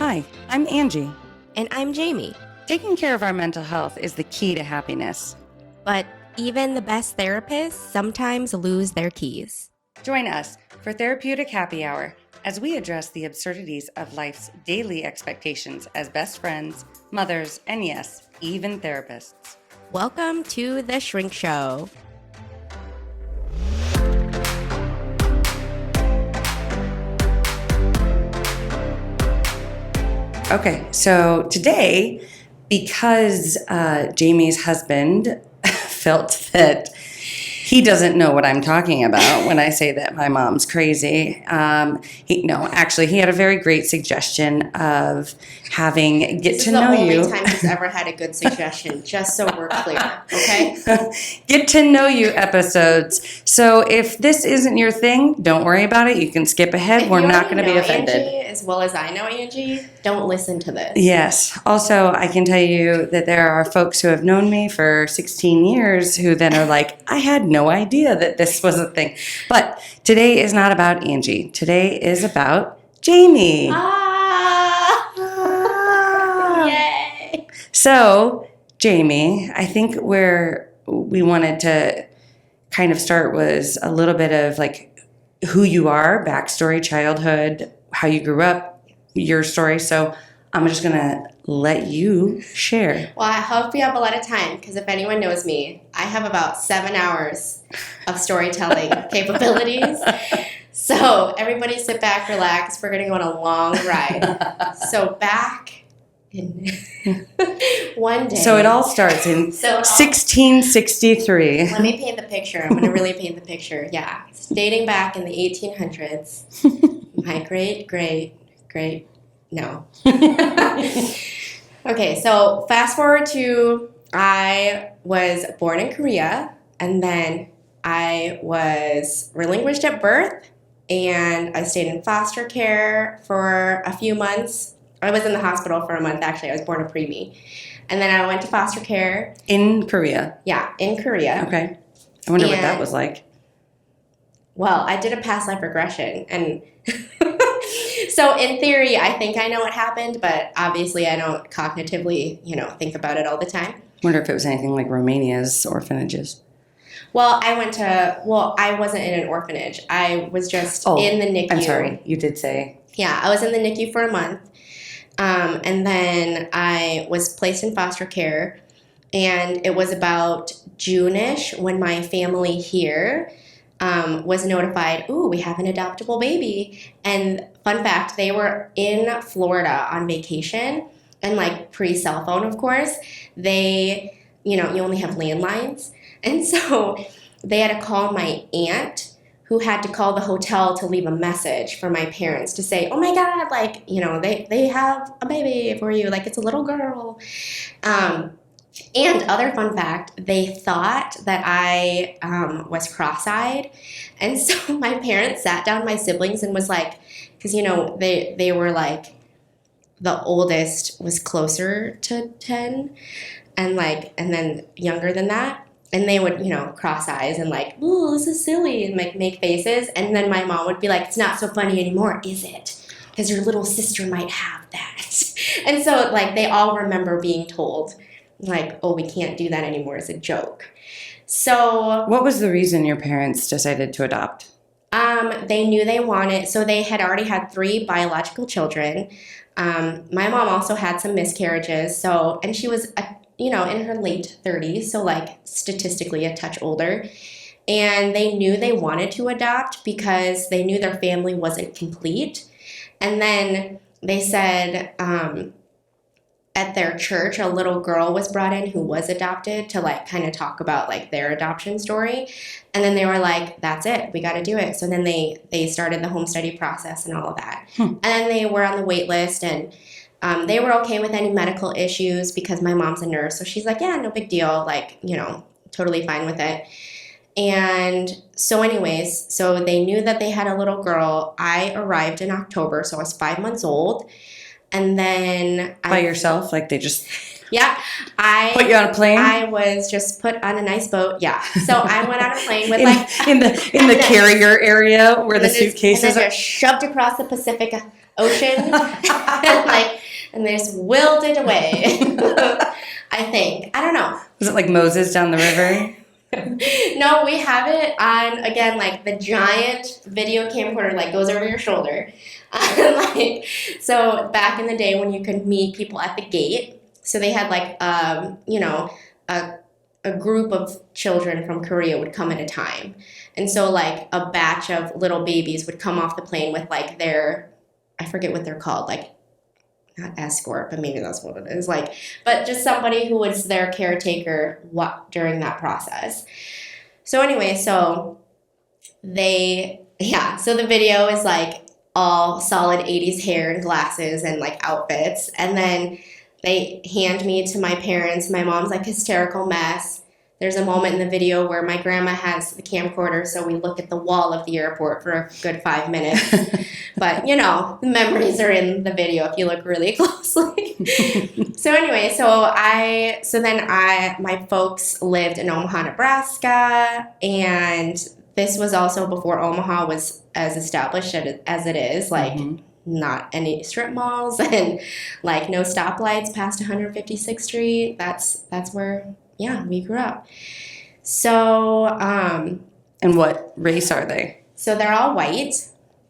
Hi, I'm Angee. And I'm Jaime. Taking care of our mental health is the key to happiness. But even the best therapists sometimes lose their keys. Join us for Therapeutic Happy Hour as we address the absurdities of life's daily expectations as best friends, mothers, and yes, even therapists. Welcome to The Shrink Show. Okay, so today, because Jamie's husband felt that he doesn't know what I'm talking about when I say that my mom's crazy. He had a very great suggestion of having Get to Know You. This is the only time he's ever had a good suggestion, just so we're clear, okay? Get to Know You episodes. So if this isn't your thing, don't worry about it. You can skip ahead. We're not going to be offended. Angee, as well as I know Angee, don't listen to this. Yes. Also, I can tell you that there are folks who have known me for 16 years who then are like, I had no idea that this was a thing. But today is not about Angee. Today is about Jaime. Yay! So, Jaime, I think where we wanted to kind of start was a little bit of like who you are, backstory, childhood, how you grew up, your story. So I'm just going to let you share. Well, I hope we have a lot of time because if anyone knows me, I have about 7 hours of storytelling capabilities. So everybody sit back, relax. We're going to go on a long ride. So back in one day. So it all starts in 1663. Let me paint the picture. I'm going to really paint the picture. Yeah. It's dating back in the 1800s. My great, no. Okay, so fast forward to I was born in Korea, and then I was relinquished at birth, and I stayed in foster care for a few months. I was in the hospital for a month, actually. I was born a preemie. And then I went to foster care. In Korea? Yeah, in Korea. Okay. I wonder what that was like. Well, I did a past life regression, and so in theory, I think I know what happened, but obviously I don't cognitively, think about it all the time. I wonder if it was anything like Romania's orphanages. Well, I wasn't in an orphanage. I was just in the NICU. I'm sorry, you did say. Yeah, I was in the NICU for a month, and then I was placed in foster care, and it was about June-ish when my family here was notified, ooh, we have an adoptable baby. And fun fact, they were in Florida on vacation and like pre-cell phone, of course. They, you only have landlines. And so they had to call my aunt who had to call the hotel to leave a message for my parents to say, oh my God, like, they have a baby for you. Like, it's a little girl. And other fun fact, they thought that I was cross-eyed. And so my parents sat down my siblings and was like, because, they were like, the oldest was closer to 10 and then younger than that. And they would, cross eyes and like, ooh, this is silly, and like make faces. And then my mom would be like, it's not so funny anymore, is it? Because your little sister might have that. And so like they all remember being told, like, oh, we can't do that anymore as a joke. So what was the reason your parents decided to adopt? They knew they wanted, so they had already had 3 biological children. My mom also had some miscarriages, and she was, in her late 30s, so like statistically a touch older. And they knew they wanted to adopt because they knew their family wasn't complete. And then they said, at their church, a little girl was brought in who was adopted to like kind of talk about like their adoption story. And then they were like, that's it, we got to do it. So then they started the home study process and all of that. And then they were on the wait list, and they were okay with any medical issues because my mom's a nurse. So she's like, yeah, no big deal. Like, totally fine with it. And so anyways, so they knew that they had a little girl. I arrived in October, so I was 5 months old. And then by yourself, like they just I put you on a plane. I was just put on a nice boat. Yeah, so I went on a plane with in the carrier area where the suitcases are, just shoved across the Pacific ocean, and they just wilted away. I think. I don't know. Was it like Moses down the river? No, we have it on, again, like the giant video camcorder, like goes over your shoulder. So back in the day when you could meet people at the gate, so they had like, a group of children from Korea would come at a time. And so like a batch of little babies would come off the plane with like their, I forget what they're called, like not escort, but maybe that's what it is. Like, but just somebody who was their caretaker during that process. So anyway, so so the video is like all solid 80s hair and glasses and like outfits. And then they hand me to my parents. My mom's like hysterical mess. There's a moment in the video where my grandma has the camcorder, so we look at the wall of the airport for a good 5 minutes. But, the memories are in the video if you look really closely. So anyway, my folks lived in Omaha, Nebraska, and this was also before Omaha was as established as it is, like not any strip malls and like no stoplights past 156th Street. That's where we grew up. So, and what race are they? So they're all white.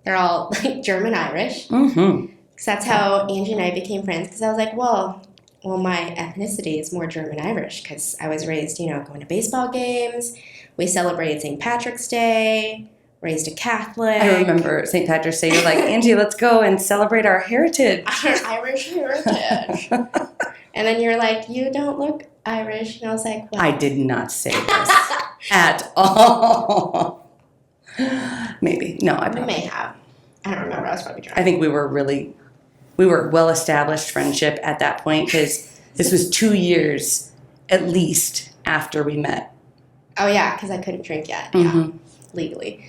They're all like German Irish. Mm-hmm. So that's how Angee and I became friends. Because I was like, well, my ethnicity is more German Irish because I was raised, going to baseball games. We celebrated St. Patrick's Day. Raised a Catholic. I remember St. Patrick's Day. You're like, Angee, let's go and celebrate our heritage. Our Irish heritage. And then you're like, you don't look Irish. And I was like, well. I did not say this at all. Maybe. No, I probably. You may have. I don't remember. I was probably drunk. I think we were well-established friendship at that point because this was 2 years at least after we met. Oh, yeah, because I couldn't drink yet. Mm-hmm. Yeah, legally.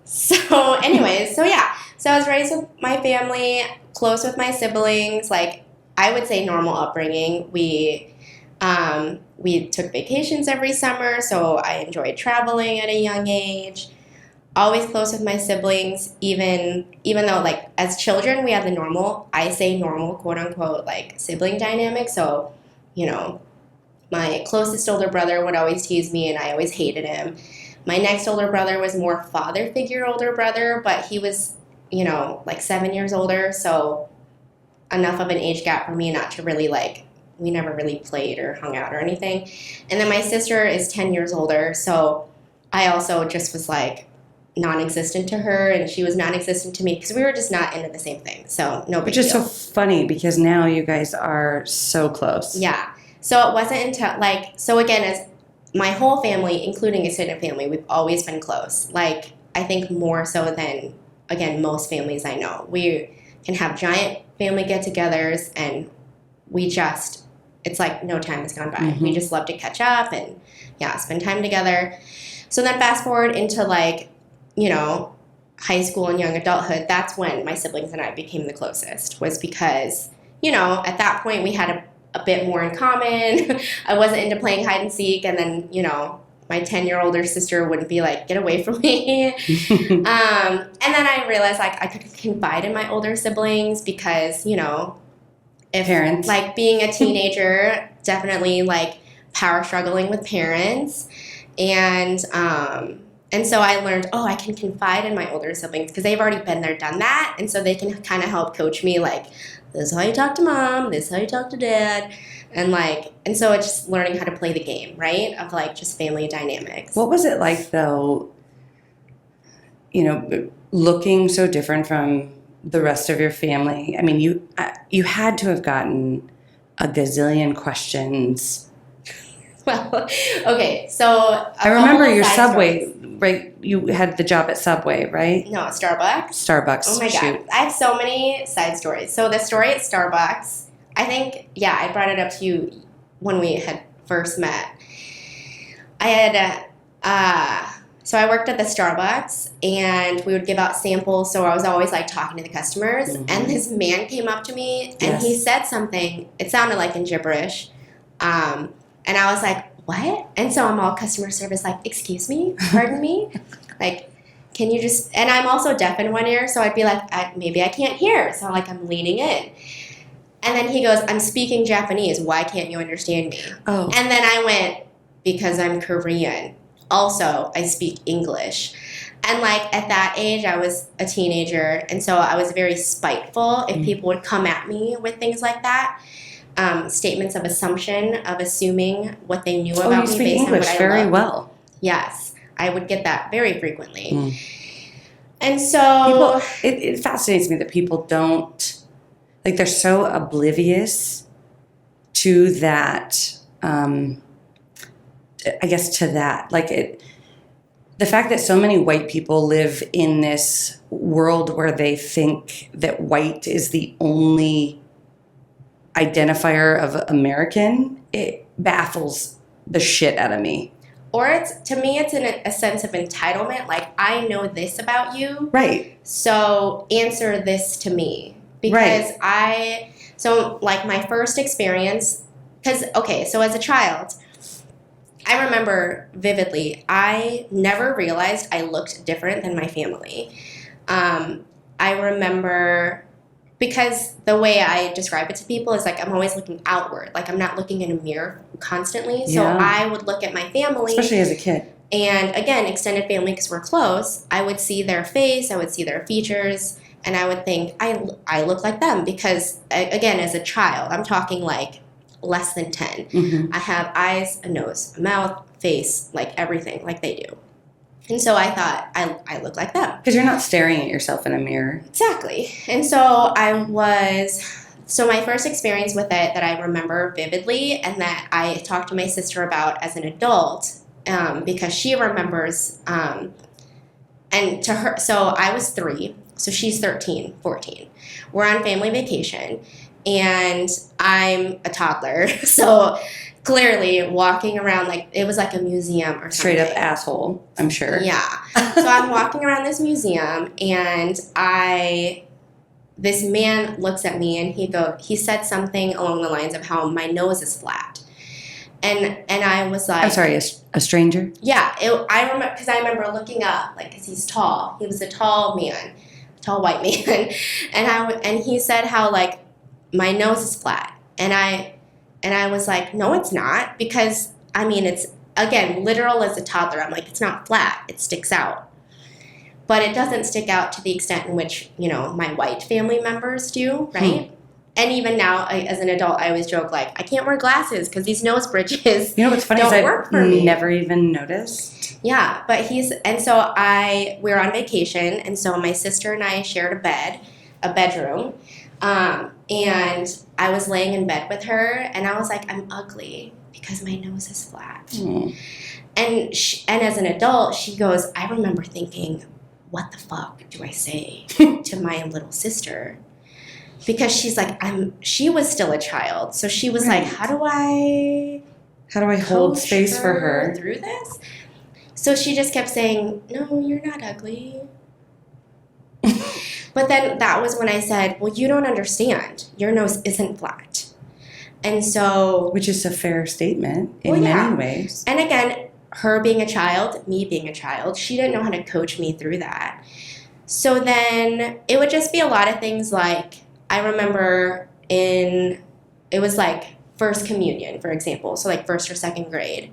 So anyways, so I was raised with my family, close with my siblings, like I would say normal upbringing. We took vacations every summer, so I enjoyed traveling at a young age. Always close with my siblings, even though like as children we had the normal, quote unquote, like sibling dynamic. So, my closest older brother would always tease me and I always hated him. My next older brother was more father figure older brother, but he was, like 7 years older, so enough of an age gap for me not to really we never really played or hung out or anything. And then my sister is 10 years older, so I also just was like non-existent to her and she was non-existent to me because we were just not into the same thing. So no big deal. Which is so funny because now you guys are so close. Yeah. So it wasn't until again, as my whole family, including extended family, we've always been close. Like, I think more so than, again, most families I know. We can have giant family get-togethers, and it's like no time has gone by. Mm-hmm. We just love to catch up and, spend time together. So then fast forward into, high school and young adulthood, that's when my siblings and I became the closest, was because, at that point we had a bit more in common. I wasn't into playing hide and seek, and then, my 10-year-older sister wouldn't be like, get away from me. And then I realized, I could confide in my older siblings because, if, parents. Being a teenager, definitely, power struggling with parents. And so I learned, I can confide in my older siblings because they've already been there, done that. And so they can kind of help coach me, this is how you talk to mom, this is how you talk to dad. And so it's just learning how to play the game, right? Of just family dynamics. What was it like though, looking so different from the rest of your family? I mean, you had to have gotten a gazillion questions. Well, okay, so I remember your Subway, stories. right? You had the job at Subway, right? No, Starbucks. Starbucks. Oh my God. I have so many side stories. So the story at Starbucks, I think, I brought it up to you when we had first met. I had, so I worked at the Starbucks and we would give out samples. So I was always talking to the customers. Mm-hmm. And this man came up to me and he said something. It sounded like in gibberish. And I was like, what? And so I'm all customer service, excuse me, pardon me. can you just, and I'm also deaf in one ear, so I'd be like, maybe I can't hear. So like I'm leaning in. And then he goes, I'm speaking Japanese. Why can't you understand me? Oh. And then I went, because I'm Korean. Also, I speak English. And like at that age, I was a teenager. And so I was very spiteful if people would come at me with things like that. Statements of assumption, of assuming what they knew about me based on what I very loved. well. Yes, I would get that very frequently. And so it fascinates me that people don't, like, they're so oblivious to that, I guess to that, like the fact that so many white people live in this world where they think that white is the only identifier of American, it baffles the shit out of me. Or to me, it's a sense of entitlement. Like, I know this about you. Right. So answer this to me. Because so like my first experience, so as a child, I remember vividly, I never realized I looked different than my family. I remember, because the way I describe it to people is like I'm always looking outward. Like I'm not looking in a mirror constantly. So I would look at my family. Especially as a kid. And again, extended family, because we're close, I would see their face, I would see their features, and I would think, I look like them. Because, again, as a child, I'm talking like less than 10. Mm-hmm. I have eyes, a nose, a mouth, face, like everything, like they do. And so I thought, I look like them. Because you're not staring at yourself in a mirror. Exactly. And so my first experience with it that I remember vividly and that I talked to my sister about as an adult, because she remembers, and to her, so I was 3, so she's 13, 14. We're on family vacation, and I'm a toddler, so clearly walking around like it was like a museum or something. Straight up asshole, I'm sure. Yeah. So I'm walking around this museum, and this man looks at me, and he said something along the lines of how my nose is flat. And I was like... I'm sorry, a stranger? Yeah. I remember looking up, like, because he's tall. He was a tall man, tall white man. And he said how, like, my nose is flat. And I was like, no, it's not. Because, I mean, it's, again, literal as a toddler. I'm like, it's not flat. It sticks out. But it doesn't stick out to the extent in which, my white family members do, right? And even now, as an adult, I always joke, like, I can't wear glasses because these nose bridges what's funny don't is work for me. Never even noticed. Yeah, but we're on vacation, and so my sister and I shared a bedroom, and I was laying in bed with her, and I was like, I'm ugly because my nose is flat. And as an adult, she goes, I remember thinking, what the fuck do I say to my little sister? Because she's like, she was still a child. So she was like, how do I hold space for her through this? So she just kept saying, no, you're not ugly. But then that was when I said, well, you don't understand. Your nose isn't flat. And so... Which is a fair statement in many ways. And again, her being a child, me being a child, she didn't know how to coach me through that. So then it would just be a lot of things like... I remember it was like first communion, for example, so like first or second grade.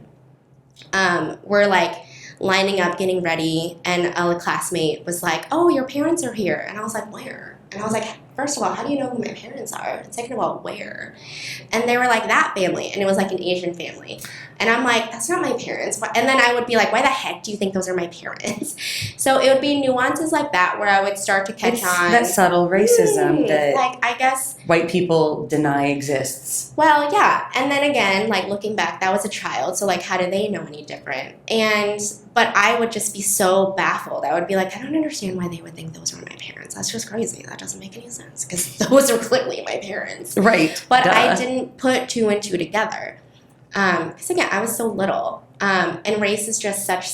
We're like lining up, getting ready, and a classmate was like, oh, your parents are here. And I was like, where? And I was like, first of all, how do you know who my parents are? And second of all, where? And they were like, that family. And it was like an Asian family. And I'm like, that's not my parents. And then I would be like, why the heck do you think those are my parents? So it would be nuances like that where I would start to catch on. That subtle racism that, like, I guess, white people deny exists. Well, yeah. And then again, like looking back, that was a child. So like, how do they know any different? But I would just be so baffled. I would be like, I don't understand why they would think those were my parents. That's just crazy. That doesn't make any sense because those are clearly my parents. Right. But I didn't put 2 and 2 together. Because again, I was so little. And race is just such,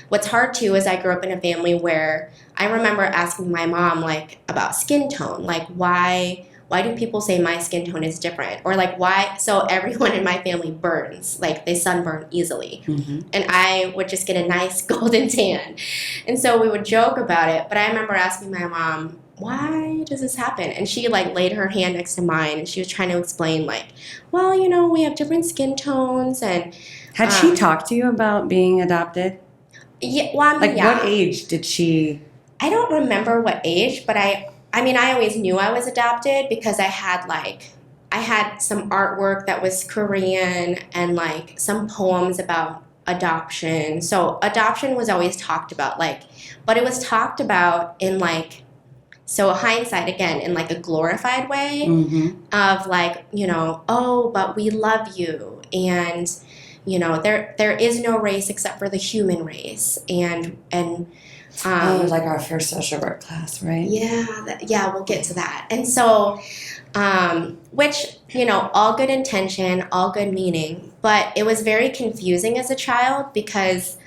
what's hard too is I grew up in a family where I remember asking my mom like about skin tone, like why why do people say my skin tone is different? Or like, why? So everyone in my family burns, like they sunburn easily. Mm-hmm. And I would just get a nice golden tan. And so we would joke about it. But I remember asking my mom, why does this happen? And she like laid her hand next to mine and she was trying to explain like, well, you know, we have different skin tones. And Had she talked to you about being adopted? yeah, well, Like, yeah. what age did she? I don't remember what age, but I mean, I always knew I was adopted because I had some artwork that was Korean and like some poems about adoption. So adoption was always talked about, like, but it was talked about in like, so hindsight again, in like a glorified way Mm-hmm. of like, you know, oh, but we love you. And, you know, there is no race except for the human race. And Like our first social work class, right? yeah, we'll get to that. And so, which, you know, all good intention, all good meaning, but it was very confusing as a child because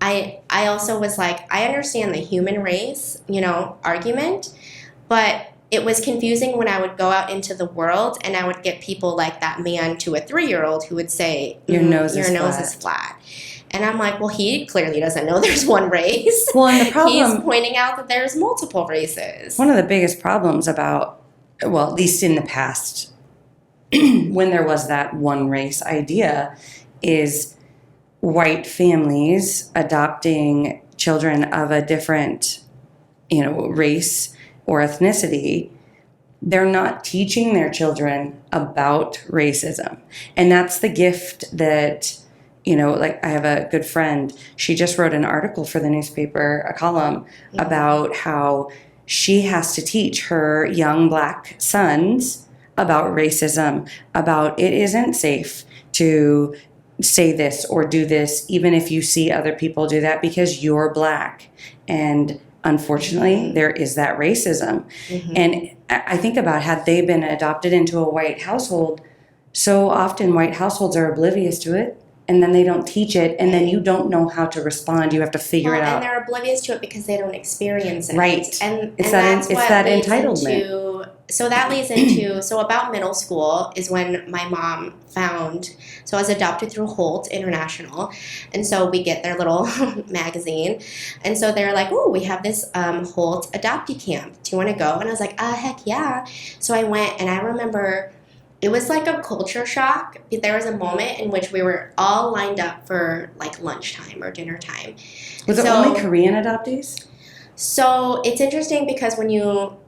I also was like, I understand the human race, you know, argument, but it was confusing when I would go out into the world and I would get people like that man to a 3-year-old who would say, Your nose is flat. And I'm like, well, he clearly doesn't know there's one race. Well, and the problem, He's pointing out that there's multiple races. one of the biggest problems about, well, at least in the past, when there was that one race idea, is white families adopting children of a different, you know, race or ethnicity. They're not teaching their children about racism. And that's the gift that, you know, like I have a good friend, she just wrote an article for the newspaper, a column, about how she has to teach her young black sons about racism, about it isn't safe to say this or do this, even if you see other people do that because you're black. And unfortunately, there is that racism. Mm-hmm. And I think about had they been adopted into a white household, so often white households are oblivious to it. And then they don't teach it, and then you don't know how to respond. You have to figure it out. And they're oblivious to it because they don't experience it. Right. And it's that's that entitlement. So that leads into, so about middle school is when my mom found, so I was adopted through Holt International. And so we get their little magazine. And so they're like, oh, we have this Holt adoptee camp. Do you want to go? And I was like, heck yeah. So I went, and I remember it was like a culture shock. There was a moment in which we were all lined up for like lunchtime or dinner time. Was it only Korean adoptees? So it's interesting because when you,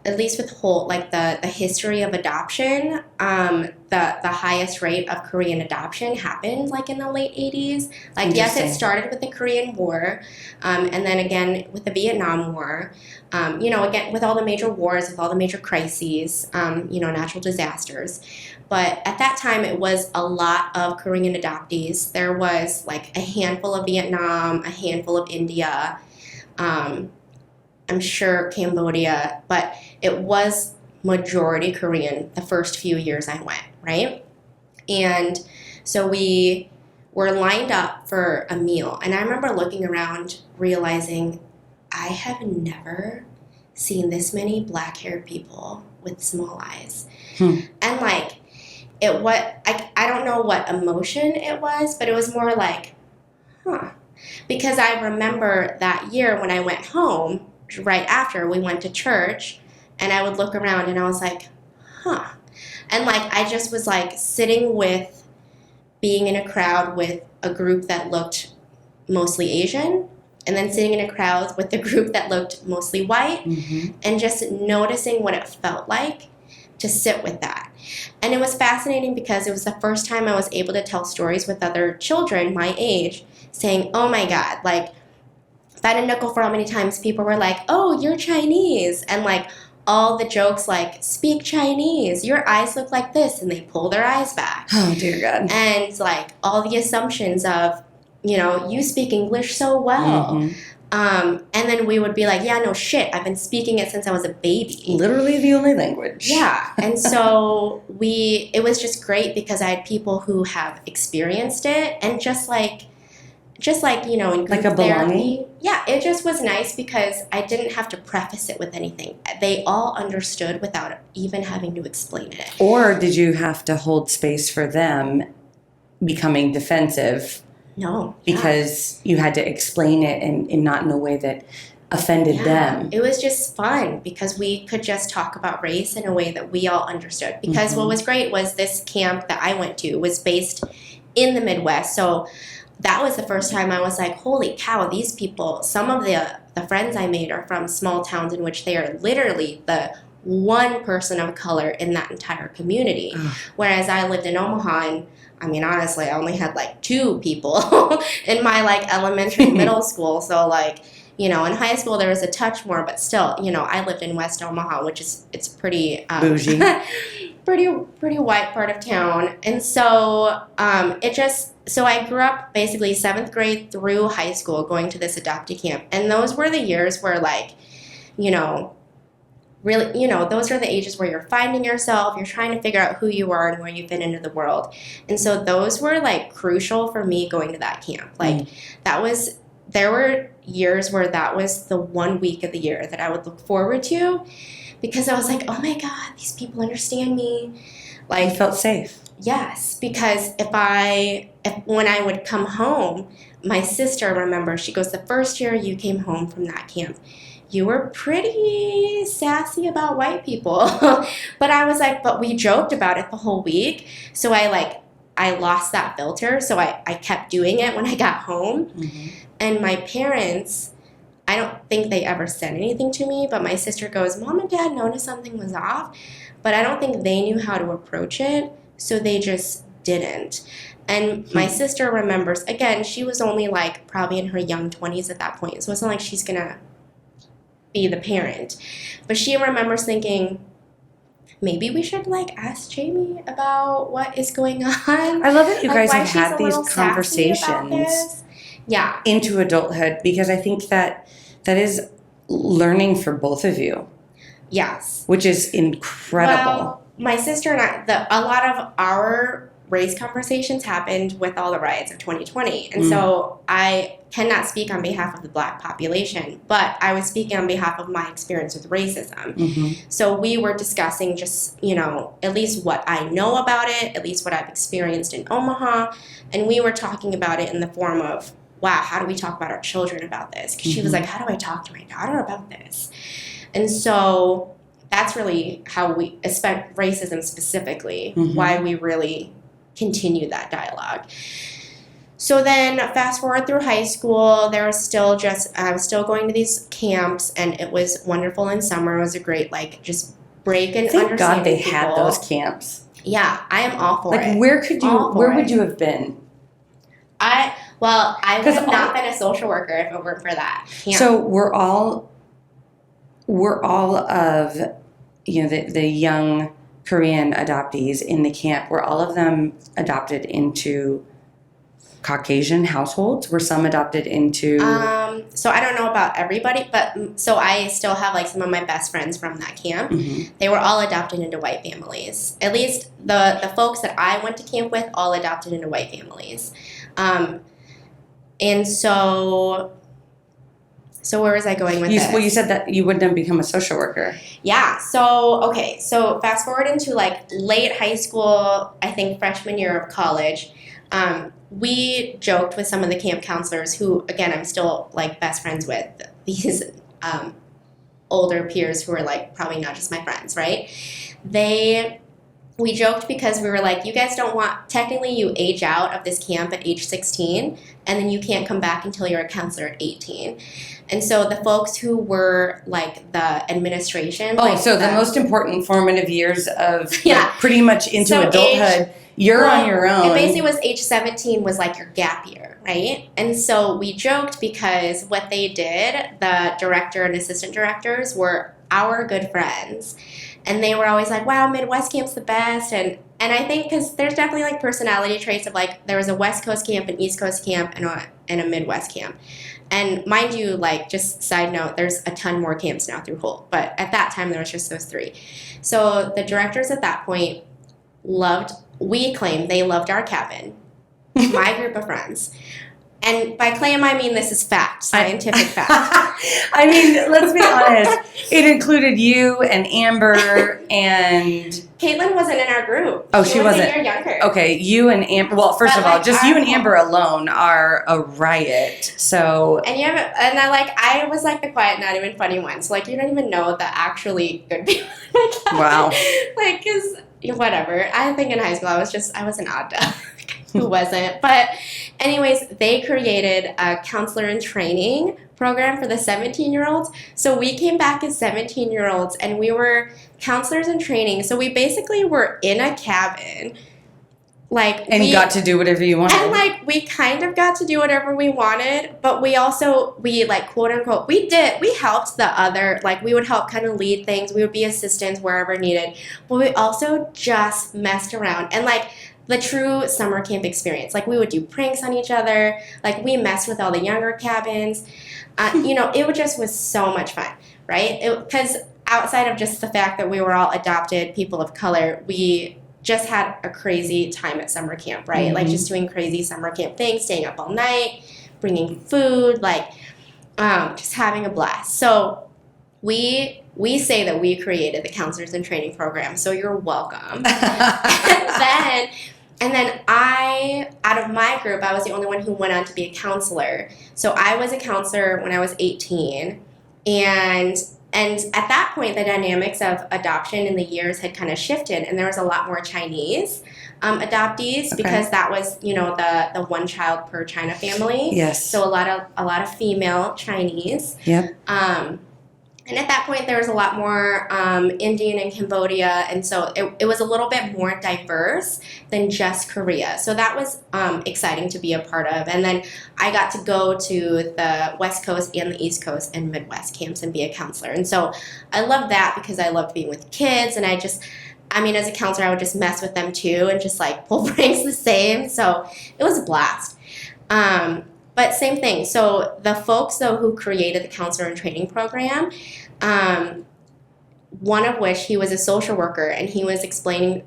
at least with Holt, like the history of adoption, the highest rate of Korean adoption happened like in the late 80s. Like, yes, it started with the Korean War, and then again with the Vietnam War. You know, again, with all the major wars, with all the major crises, you know, natural disasters. But at that time, it was a lot of Korean adoptees. There was like a handful of Vietnam, a handful of India, I'm sure Cambodia, but it was majority Korean the first few years I went, right? And so we were lined up for a meal. And I remember looking around, realizing I have never seen this many black-haired people with small eyes. And like, I don't know what emotion it was, but it was more like, because I remember that year when I went home, right after we went to church, and I would look around and I was like, and like I just was like sitting with, being in a crowd with a group that looked mostly Asian, and then sitting in a crowd with a group that looked mostly white, and just noticing what it felt like to sit with that. And it was fascinating because it was the first time I was able to tell stories with other children my age, saying, oh my God, like, I didn't know for how many times people were like, oh, you're Chinese. And like all the jokes like, speak Chinese, your eyes look like this. And they pull their eyes back. Oh, dear God. And like all the assumptions of, you know, you speak English so well. And then we would be like, yeah, no shit, I've been speaking it since I was a baby. Literally the only language. Yeah. And so it was just great because I had people who have experienced it and just like, just like, in group Like a belonging? therapy. Yeah, it just was nice because I didn't have to preface it with anything. They all understood without even having to explain it. Or did you have to hold space for them becoming defensive? No. Because you had to explain it and not in a way that offended them. It was just fun because we could just talk about race in a way that we all understood. Because what was great was this camp that I went to was based in the Midwest. So that was the first time I was like, holy cow, these people, some of the friends I made are from small towns in which they are literally the one person of color in that entire community. Whereas I lived in Omaha, and I mean, honestly, I only had like 2 people in my like elementary middle school. So like, in high school there was a touch more, but still, I lived in West Omaha, which is, it's pretty bougie. pretty white part of town. And so so I grew up basically 7th grade through high school going to this adoptee camp. And those were the years where like, really, those are the ages where you're finding yourself, you're trying to figure out who you are and where you fit into the world. And so those were like crucial for me going to that camp. Like there were years where that was the one week of the year that I would look forward to, because I was like, oh my God, these people understand me. Like, you felt safe. Yes, because when I would come home, my sister, remember, she goes, the first year you came home from that camp, you were pretty sassy about white people. But I was like, but we joked about it the whole week. So I lost that filter. So I kept doing it when I got home. And my parents, I don't think they ever said anything to me, but my sister goes, Mom and Dad noticed something was off, but I don't think they knew how to approach it. So they just didn't. And my sister remembers, again, she was only like probably in her young 20s at that point. So it's not like she's going to be the parent. But she remembers thinking, maybe we should like ask Jaime about what is going on. I love that you like, guys have had these sassy about conversations this. Yeah. into adulthood, because I think that is learning for both of you. Yes. Which is incredible. Well, my sister and I, a lot of our race conversations happened with all the riots of 2020. And so I cannot speak on behalf of the Black population, but I was speaking on behalf of my experience with racism. So we were discussing just, at least what I know about it, at least what I've experienced in Omaha. And we were talking about it in the form of, wow, how do we talk about our children about this? Because she was like, how do I talk to my daughter about this? And so that's really how we expect racism specifically, why we really continue that dialogue. So then fast forward through high school, I was still going to these camps, and it was wonderful in summer. It was a great, just break and Thank understanding God they people. had those camps. Yeah, I am all for it. Where would you have been? I would have not been a social worker if it weren't for that camp. So we're all of, the young Korean adoptees in the camp. Were all of them adopted into Caucasian households? Were some adopted into... So I don't know about everybody, but so I still have some of my best friends from that camp. They were all adopted into white families. At least the folks that I went to camp with all adopted into white families. And so where was I going with this? Well, you said that you wouldn't have become a social worker. Yeah. So fast forward into late high school, I think freshman year of college. We joked with some of the camp counselors who, again, I'm still best friends with, these older peers who are probably not just my friends, right? We joked because we were you guys don't technically you age out of this camp at age 16, and then you can't come back until you're a counselor at 18. And so the folks who were the administration. The most important formative years of pretty much into adulthood. You're on your own. It basically was age 17 was your gap year, right? And so we joked because what they did, the director and assistant directors were our good friends. And they were always wow, Midwest camp's the best. And I think because there's definitely personality traits of there was a West Coast camp, an East Coast camp, and a Midwest camp. And mind you, just side note, there's a ton more camps now through Holt. But at that time, there was just those 3. So the directors at that point we claimed they loved our cabin, my group of friends. And by claim, I mean this is fact, scientific fact. I mean, let's be honest. It included you and Amber and... Caitlin wasn't in our group. Oh, she wasn't. A year younger. Okay, you and Amber... Well, first But, of all, like, just you and Amber alone are a riot. So... And I was like the quiet, not even funny one. So, like, you don't even know the actually good people. Wow. Like, because, whatever. I think in high school, I was an odd duck. Who wasn't? But anyways, they created a counselor in training program for the 17-year-olds. So we came back as 17-year-olds and we were counselors in training. So we basically were in a cabin. You got to do whatever you wanted. And we kind of got to do whatever we wanted, but we quote unquote, we helped the other, we would help kind of lead things. We would be assistants wherever needed, but we also just messed around and the true summer camp experience. We would do pranks on each other. We messed with all the younger cabins. It just was so much fun, right? Because outside of just the fact that we were all adopted people of color, we just had a crazy time at summer camp, right? Mm-hmm. Just doing crazy summer camp things, staying up all night, bringing food, just having a blast. So we say that we created the counselors in training program, so you're welcome. And then out of my group, I was the only one who went on to be a counselor. So I was a counselor when I was 18. And at that point, the dynamics of adoption in the years had kind of shifted. And there was a lot more Chinese adoptees because that was, the one child per China family. Yes. So a lot of female Chinese. Yep. And at that point, there was a lot more Indian and Cambodia, and so it was a little bit more diverse than just Korea. So that was exciting to be a part of. And then I got to go to the West Coast and the East Coast and Midwest camps and be a counselor. And so I loved that because I loved being with kids, and as a counselor, I would just mess with them too and just pull pranks the same. So it was a blast. But same thing. So the folks, though, who created the counselor and training program, one of which, he was a social worker, and he was explaining,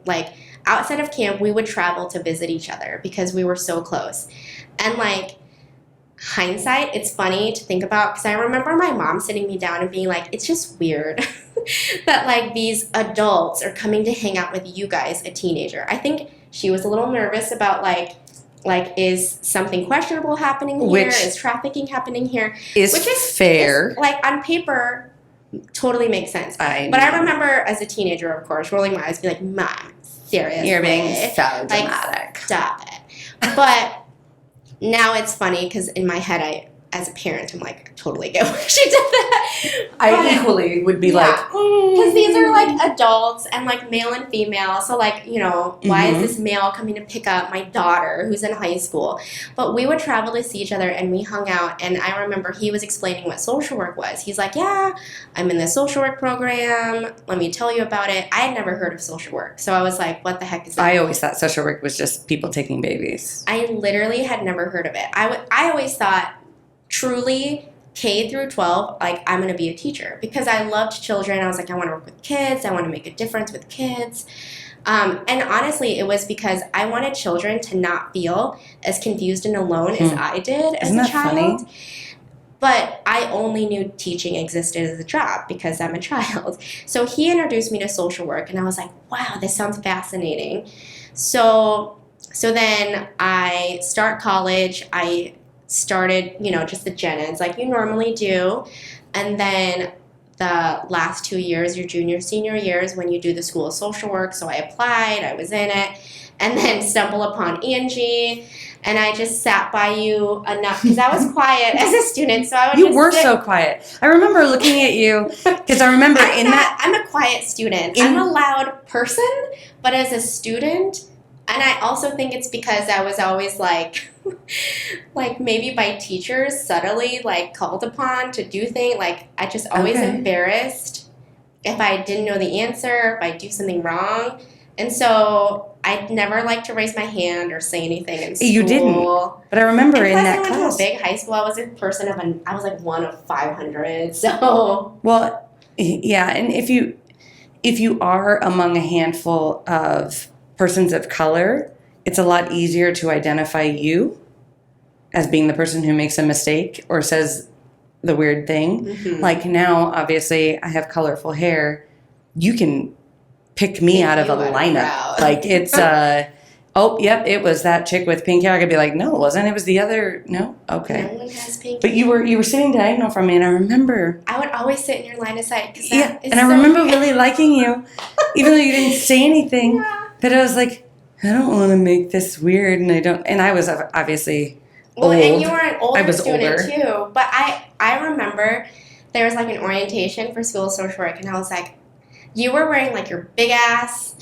outside of camp, we would travel to visit each other because we were so close. And, hindsight, it's funny to think about because I remember my mom sitting me down and being like, it's just weird that, these adults are coming to hang out with you guys, a teenager. I think she was a little nervous about, is something questionable happening here? Is trafficking happening here? Which is fair. On paper, totally makes sense. But I remember as a teenager, of course, rolling my eyes, being like, Mom, seriously? You're being so dramatic. Stop it. But now it's funny because in my head, as a parent, I'm like, I totally get why she did that. I equally would be because these are adults and male and female. So why is this male coming to pick up my daughter who's in high school? But we would travel to see each other and we hung out. And I remember he was explaining what social work was. He's like, yeah, I'm in the social work program. Let me tell you about it. I had never heard of social work. So I was like, what the heck is that? I always thought social work was just people taking babies. I literally had never heard of it. I always thought, truly, K through 12, I'm going to be a teacher because I loved children. I was like, I want to work with kids. I want to make a difference with kids. And honestly, it was because I wanted children to not feel as confused and alone as I did as a child. Funny? But I only knew teaching existed as a job because I'm a child. So he introduced me to social work, and I was like, wow, this sounds fascinating. So then I start college. I started, just the gen eds like you normally do. And then the last 2 years, your junior, senior years, when you do the School of Social Work. So I applied, I was in it, and then stumble upon Angee. And I just sat by you enough because I was quiet as a student. So I would You were so quiet. I remember looking at you because I remember I'm a quiet student. I'm a loud person, but as a student, and I also think it's because I was always maybe by teachers subtly called upon to do things. I just always embarrassed if I didn't know the answer, if I do something wrong. And so I'd never like to raise my hand or say anything in school. You didn't. But I remember in that class. I went to a big high school. I was a person I was one of 500. So. Well, yeah. And if you are among a handful of persons of color, it's a lot easier to identify you as being the person who makes a mistake or says the weird thing. Mm-hmm. Like now, obviously, I have colorful hair. You can pick me out of a lineup. Like it's oh, yep, it was that chick with pink hair. I could be like, no, it wasn't. It was the other. No, okay. No one has pink. But you were sitting diagonal from me, and I remember. I would always sit in your line of sight. Yeah, and I remember really liking you, even though you didn't say anything. Yeah. But I was like, I don't want to make this weird, and I don't. And I was obviously well, old. and you were an older I was student older. too. But I remember there was like an orientation for school social work, and I was like, you were wearing like your big ass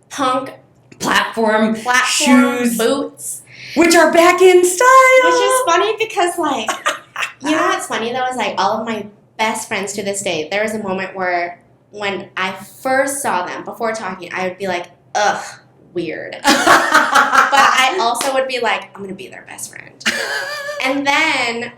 punk platform shoes, shoes, boots, which are back in style. which is funny because like, you know what's funny though is like all of my best friends to this day. There was a moment where when I first saw them before talking, I would be like, ugh, weird. But I also would be like, I'm gonna be their best friend. And then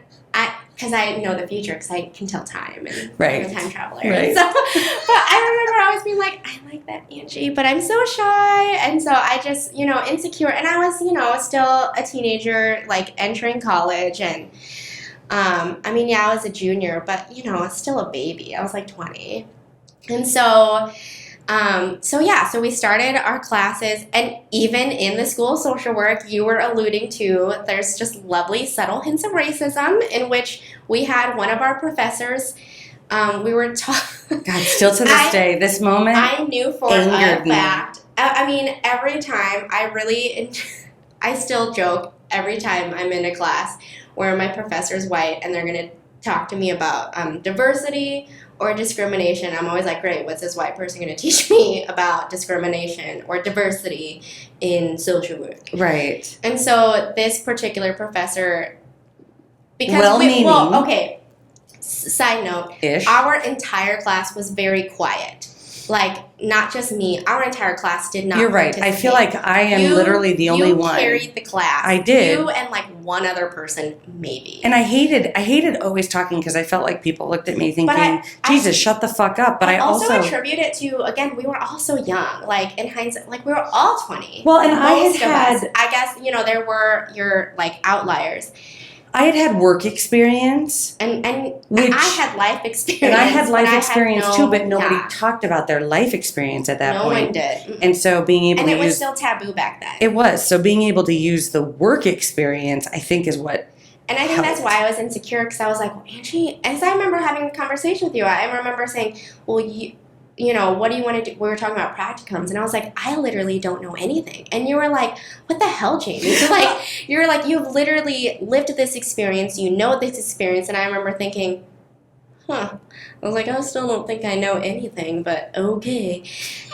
because I know the future, because I can tell time, and right. I'm a time traveler. Right. So, but I remember always being like, I like that Angee, but I'm so shy, and so I just, insecure, and I was, still a teenager, like entering college, and I was a junior, but I was still a baby. I was like 20, and so. So we started our classes, and even in the school social work you were alluding to, there's just lovely subtle hints of racism in which we had one of our professors, we were taught. God, still to this day, this moment I knew for a angered me. fact. I mean, every time I still joke every time I'm in a class where my professor's white and they're going to talk to me about diversity or discrimination. I'm always like, great, what's this white person going to teach me about discrimination or diversity in social work? Right. And so this particular professor, side note, our entire class was very quiet. Like, not just me, our entire class did not. You're right. I feel like I am literally the only one. You carried the class. I did. You and like one other person, maybe. And I hated always talking because I felt like people looked at me thinking, Jesus, shut the fuck up. But I also attribute it to, again, we were all so young. Like, in hindsight, like, we were all 20. Well, and I guess, there were your, like, outliers. I had work experience. And I had life experience. And I had life experience too, but nobody talked about their life experience at that point. No one did. Mm-mm. And so being able to use... And it was still taboo back then. It was. So being able to use the work experience, I think, is what And I think that's why I was insecure, because I was like, well, Angee... As I remember having a conversation with you, I remember saying, well, what do you want to do? We were talking about practicums, and I was like, I literally don't know anything. And you were like, what the hell, Jaime? You're like, you've literally lived this experience, you know this experience, and I remember thinking, I was like, I still don't think I know anything, but okay.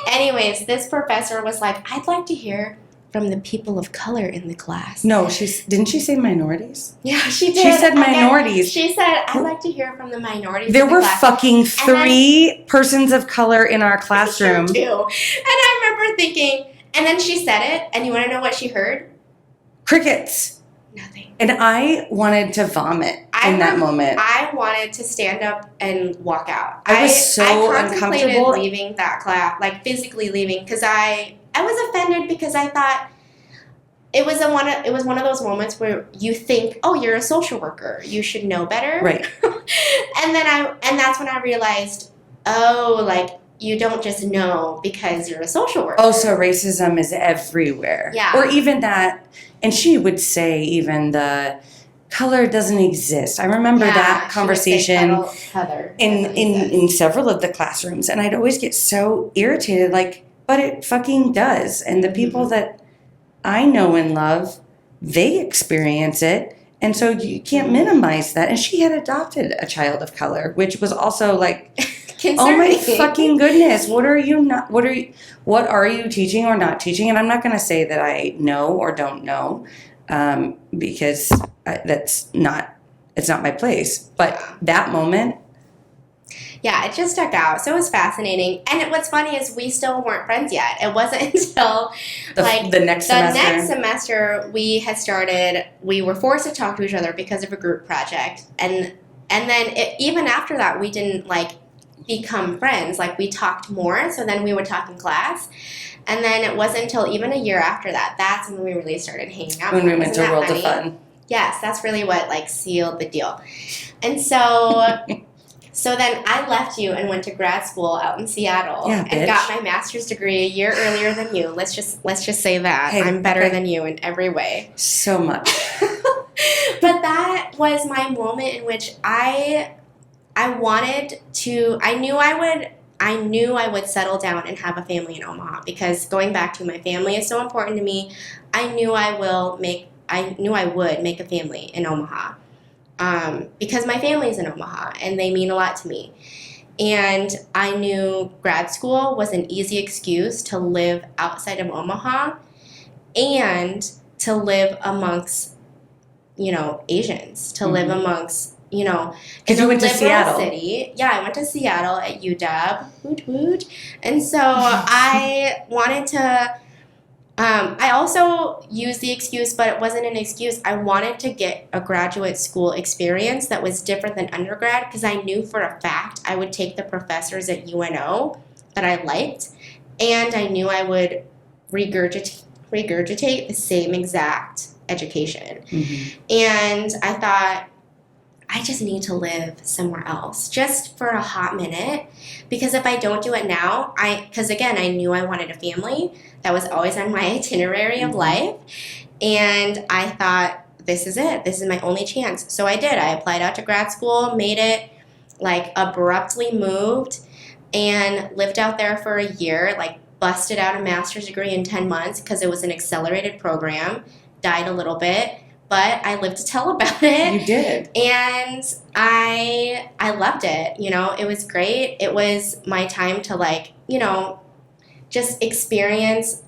Anyways, this professor was like, I'd like to hear from the people of color in the class. No, didn't she say minorities? Yeah, she did. She said minorities. She said, I'd like to hear from the minorities There in the were class. fucking three persons of color in our classroom. Too. And I remember thinking, and then she said it, and you want to know what she heard? Crickets. Nothing. And I wanted to vomit in that moment. I wanted to stand up and walk out. I was so uncomfortable. Leaving that class, like physically leaving, because I was offended because I thought it was one of those moments where you think, oh, you're a social worker, you should know better, right? and that's when I realized, oh, like, you don't just know because you're a social worker. Oh, so racism is everywhere. Yeah. Or even that, and she would say even the color doesn't exist. I remember that conversation in several of the classrooms, and I'd always get so irritated, like, but it fucking does. And the people that I know and love, they experience it. And so you can't minimize that. And she had adopted a child of color, which was also like, oh my fucking goodness, what are you teaching or not teaching? And I'm not going to say that I know or don't know, because it's not my place. But that moment, yeah, it just stuck out. So it was fascinating. And what's funny is we still weren't friends yet. It wasn't until the next semester we were forced to talk to each other because of a group project. And then even after that, we didn't become friends. Like, we talked more. So then we would talk in class. And then it wasn't until even a year after that, that's when we really started hanging out. When we went to World of Fun. Yes, that's really what like sealed the deal. And so so then I left you and went to grad school out in Seattle Yeah, and bitch. got my master's degree a year earlier than you. Let's just say that. Hey, I'm better okay. than you in every way. So much. But that was my moment in which I wanted to I knew I would settle down and have a family in Omaha because going back to my family is so important to me. I knew I would make a family in Omaha. Because my family's in Omaha and they mean a lot to me. And I knew grad school was an easy excuse to live outside of Omaha and to live amongst, Asians, to live amongst, Because you went to Seattle. City. Yeah, I went to Seattle at UW. Woot woot. And so I wanted to I also used the excuse, but it wasn't an excuse. I wanted to get a graduate school experience that was different than undergrad because I knew for a fact I would take the professors at UNO that I liked, and I knew I would regurgitate the same exact education. Mm-hmm. And I thought, I just need to live somewhere else just for a hot minute because if I don't do it now, because again, I knew I wanted a family. That was always on my itinerary of life. And I thought, this is it. This is my only chance. So I did. I applied out to grad school, made it, like abruptly moved and lived out there for a year, like busted out a master's degree in 10 months because it was an accelerated program, died a little bit. But I lived to tell about it. You did. And I loved it. It was great. It was my time to just experience,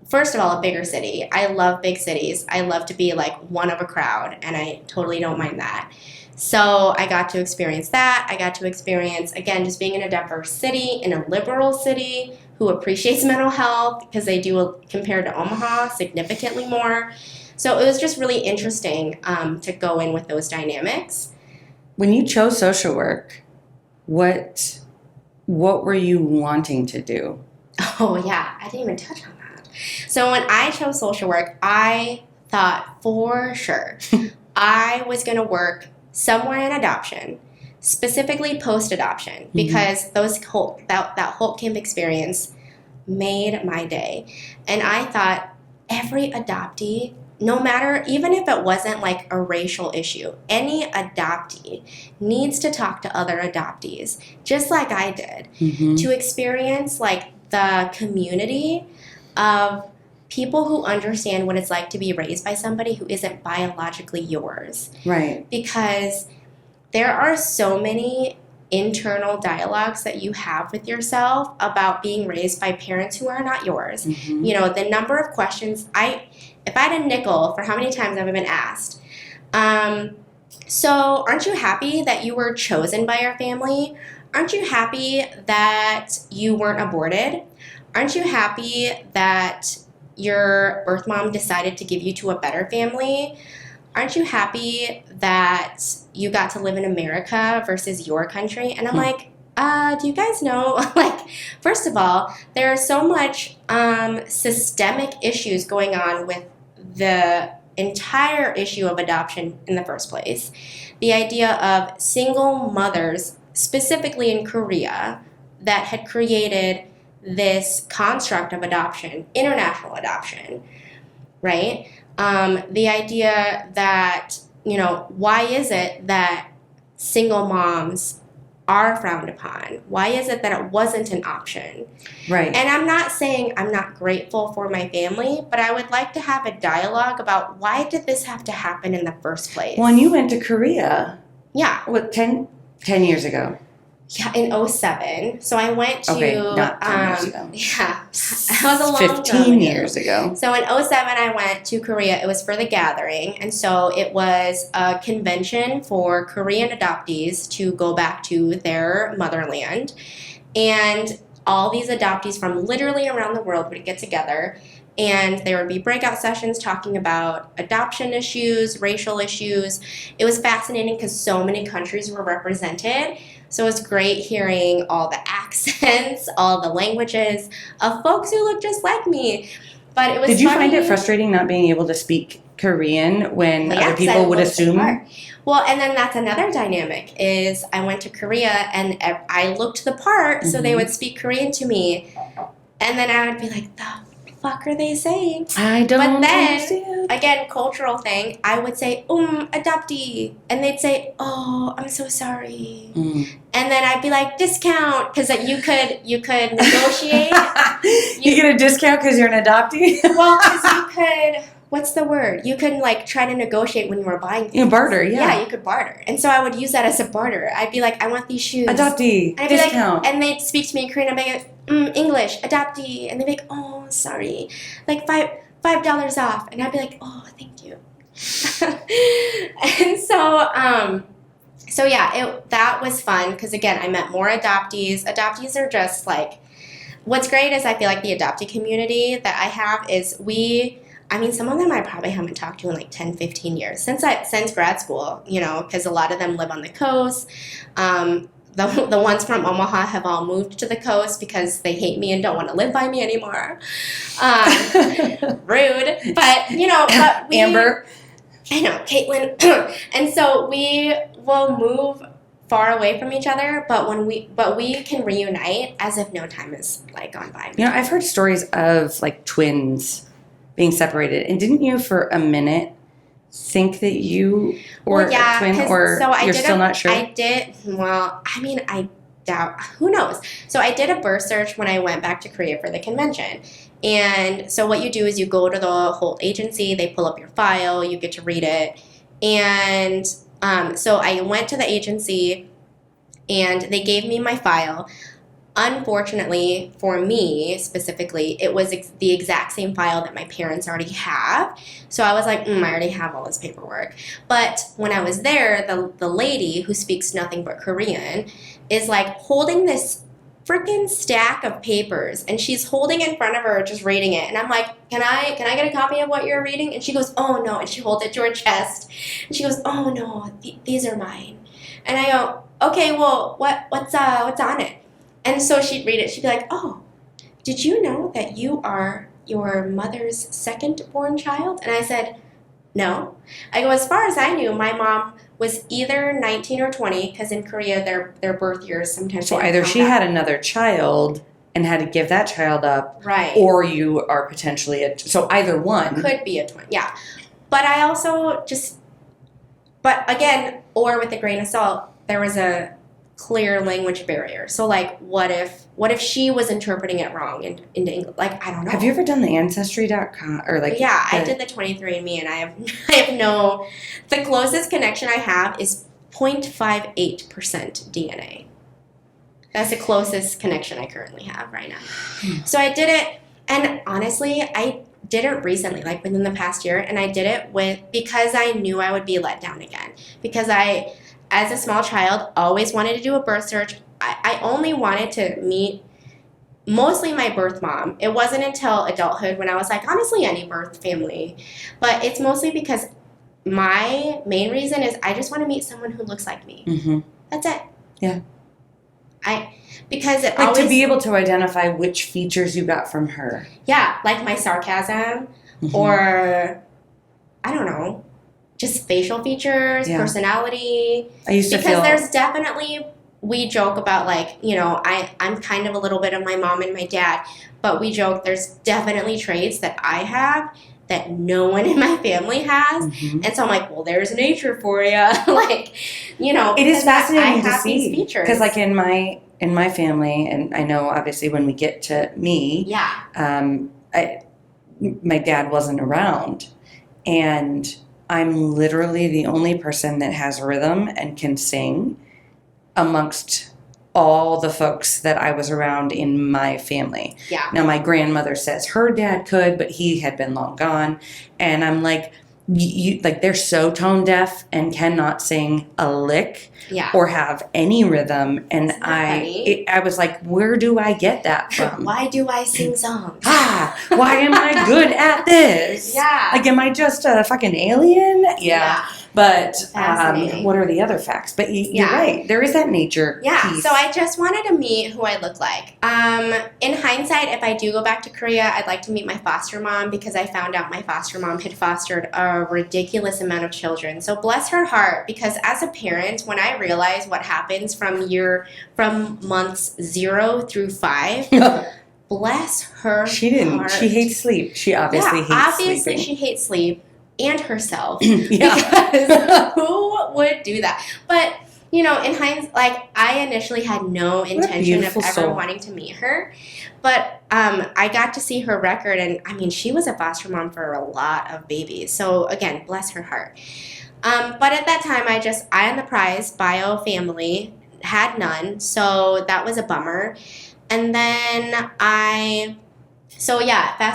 first of all, a bigger city. I love big cities. I love to be like one of a crowd, and I totally don't mind that. So I got to experience that. I got to experience, again, just being in a diverse city, in a liberal city who appreciates mental health because they do, compared to Omaha, significantly more. So it was just really interesting to go in with those dynamics. When you chose social work, what were you wanting to do? Oh, yeah. I didn't even touch on that. So when I chose social work, I thought for sure I was going to work somewhere in adoption, specifically post-adoption, because that Holt Camp experience made my day. And I thought every adoptee, no matter, even if it wasn't like a racial issue, any adoptee needs to talk to other adoptees, just like I did, to experience like the community of people who understand what it's like to be raised by somebody who isn't biologically yours. Right. Because there are so many internal dialogues that you have with yourself about being raised by parents who are not yours. The number of questions if I had a nickel for how many times I've been asked, so aren't you happy that you were chosen by your family? Aren't you happy that you weren't aborted? Aren't you happy that your birth mom decided to give you to a better family? Aren't you happy that you got to live in America versus your country? And I'm like, do you guys know, first of all, there are so much systemic issues going on with the entire issue of adoption in the first place. The idea of single mothers, specifically in Korea, that had created this construct of adoption, international adoption, right? The idea that, why is it that single moms are frowned upon? Why is it that it wasn't an option? Right. And I'm not saying I'm not grateful for my family, but I would like to have a dialogue about why did this have to happen in the first place? Well, and you went to Korea. Yeah. What, 10 years ago? Yeah, in 2007. So I went to... Okay, not 10 years ago. Yeah. That was a long 15 years ago. So in 2007, I went to Korea. It was for the gathering. And so it was a convention for Korean adoptees to go back to their motherland. And all these adoptees from literally around the world would get together. And there would be breakout sessions talking about adoption issues, racial issues. It was fascinating because so many countries were represented. So it was great hearing all the accents, all the languages of folks who look just like me. But it was Did you funny. find it frustrating not being able to speak Korean when Well, yeah, other 'cause I people would looked the assume? part. Well, and then that's another dynamic is I went to Korea and I looked the part, so they would speak Korean to me, and then I would be like, the fuck are they saying? I don't But then, understand. again, cultural thing, I would say, adoptee, and they'd say, oh, I'm so sorry. And then I'd be like, discount, because you could negotiate. You get a discount because you're an adoptee? Well, because you could, what's the word? You could like try to negotiate when you were buying things. You barter, yeah. Yeah, you could barter. And so I would use that as a barter. I'd be like, I want these shoes. Adoptee, And I'd be discount. like, and they'd speak to me in Korean. I'd be like, English, adoptee. And they'd be like, oh, sorry. Like $5 off. And I'd be like, oh, thank you. And so yeah, that was fun because again, I met more adoptees. Adoptees are just like, what's great is I feel like the adoptee community that I have is some of them I probably haven't talked to in like 10, 15 years since grad school, because a lot of them live on the coast. The ones from Omaha have all moved to the coast because they hate me and don't want to live by me anymore. Rude, but we, Amber. I know, Caitlin. And so we will move far away from each other, but we can reunite as if no time has like gone by. I've heard stories of like twins being separated, and didn't you for a minute think that you were a twin, or you're still not sure? I did. Well, I doubt. Who knows? So I did a birth search when I went back to Korea for the convention. And so what you do is you go to the whole agency, they pull up your file, you get to read it. And so I went to the agency and they gave me my file. Unfortunately, for me specifically, it was the exact same file that my parents already have. So I was like, I already have all this paperwork. But when I was there, the lady who speaks nothing but Korean is like holding this freaking stack of papers, and she's holding in front of her, just reading it. And I'm like, can I get a copy of what you're reading? And she goes, oh no. And she holds it to her chest. And she goes, oh no, these are mine. And I go, okay, well, what's on it? And so she'd read it. She'd be like, oh, did you know that you are your mother's second born child? And I said, no. I go, as far as I knew, my mom was either 19 or 20, because in Korea, their birth years sometimes. So either she had another child and had to give that child up, right? Or you are potentially so either one could be a twin, yeah. But I also but again, or with a grain of salt, there was a clear language barrier. So like, what if she was interpreting it wrong into English? Like, I don't know. Have you ever done the Ancestry.com or like? Yeah, I did the 23andMe, and I have no. The closest connection I have is 0.58% DNA. That's the closest connection I currently have right now. So I did it, and honestly, I did it recently, like within the past year, and I did it because I knew I would be let down again. Because I, as a small child, always wanted to do a birth search. I only wanted to meet mostly my birth mom. It wasn't until adulthood when I was like, honestly, any birth family. But it's mostly because my main reason is I just want to meet someone who looks like me. Mm-hmm. That's it. Yeah. Because it like always, to be able to identify which features you got from her. Yeah, like my sarcasm, or I don't know, just facial features, personality. I used to because there's definitely, we joke about like, I'm kind of a little bit of my mom and my dad, but we joke there's definitely traits that I have that no one in my family has. And so I'm like, well, there's nature for you. Like, it is fascinating to see these features. Because like in my family, and I know obviously when we get to me, my dad wasn't around, and I'm literally the only person that has rhythm and can sing amongst all the folks that I was around in my family. Yeah. Now, my grandmother says her dad could, but he had been long gone. And I'm like, they're so tone deaf and cannot sing a lick or have any rhythm. And I was like, where do I get that from? Why do I sing songs? Why am I good at this? Yeah. Like, am I just a fucking alien? Yeah. But Fascinating. what are the other facts? But you're right. There is that nature piece. So I just wanted to meet who I look like. In hindsight, if I do go back to Korea, I'd like to meet my foster mom because I found out my foster mom had fostered a ridiculous amount of children. So bless her heart, because as a parent, when I realize what happens from months 0 through 5, bless her She didn't. heart. She hates sleep. She obviously hates sleeping. She hates sleep and herself. Yeah. Because who would do that? But, in hindsight, like, I initially had no intention of ever wanting to meet her. But I got to see her record, and, I mean, she was a foster mom for a lot of babies. So, again, bless her heart. But at that time, eye on the prize, bio family, had none. So that was a bummer. And then fast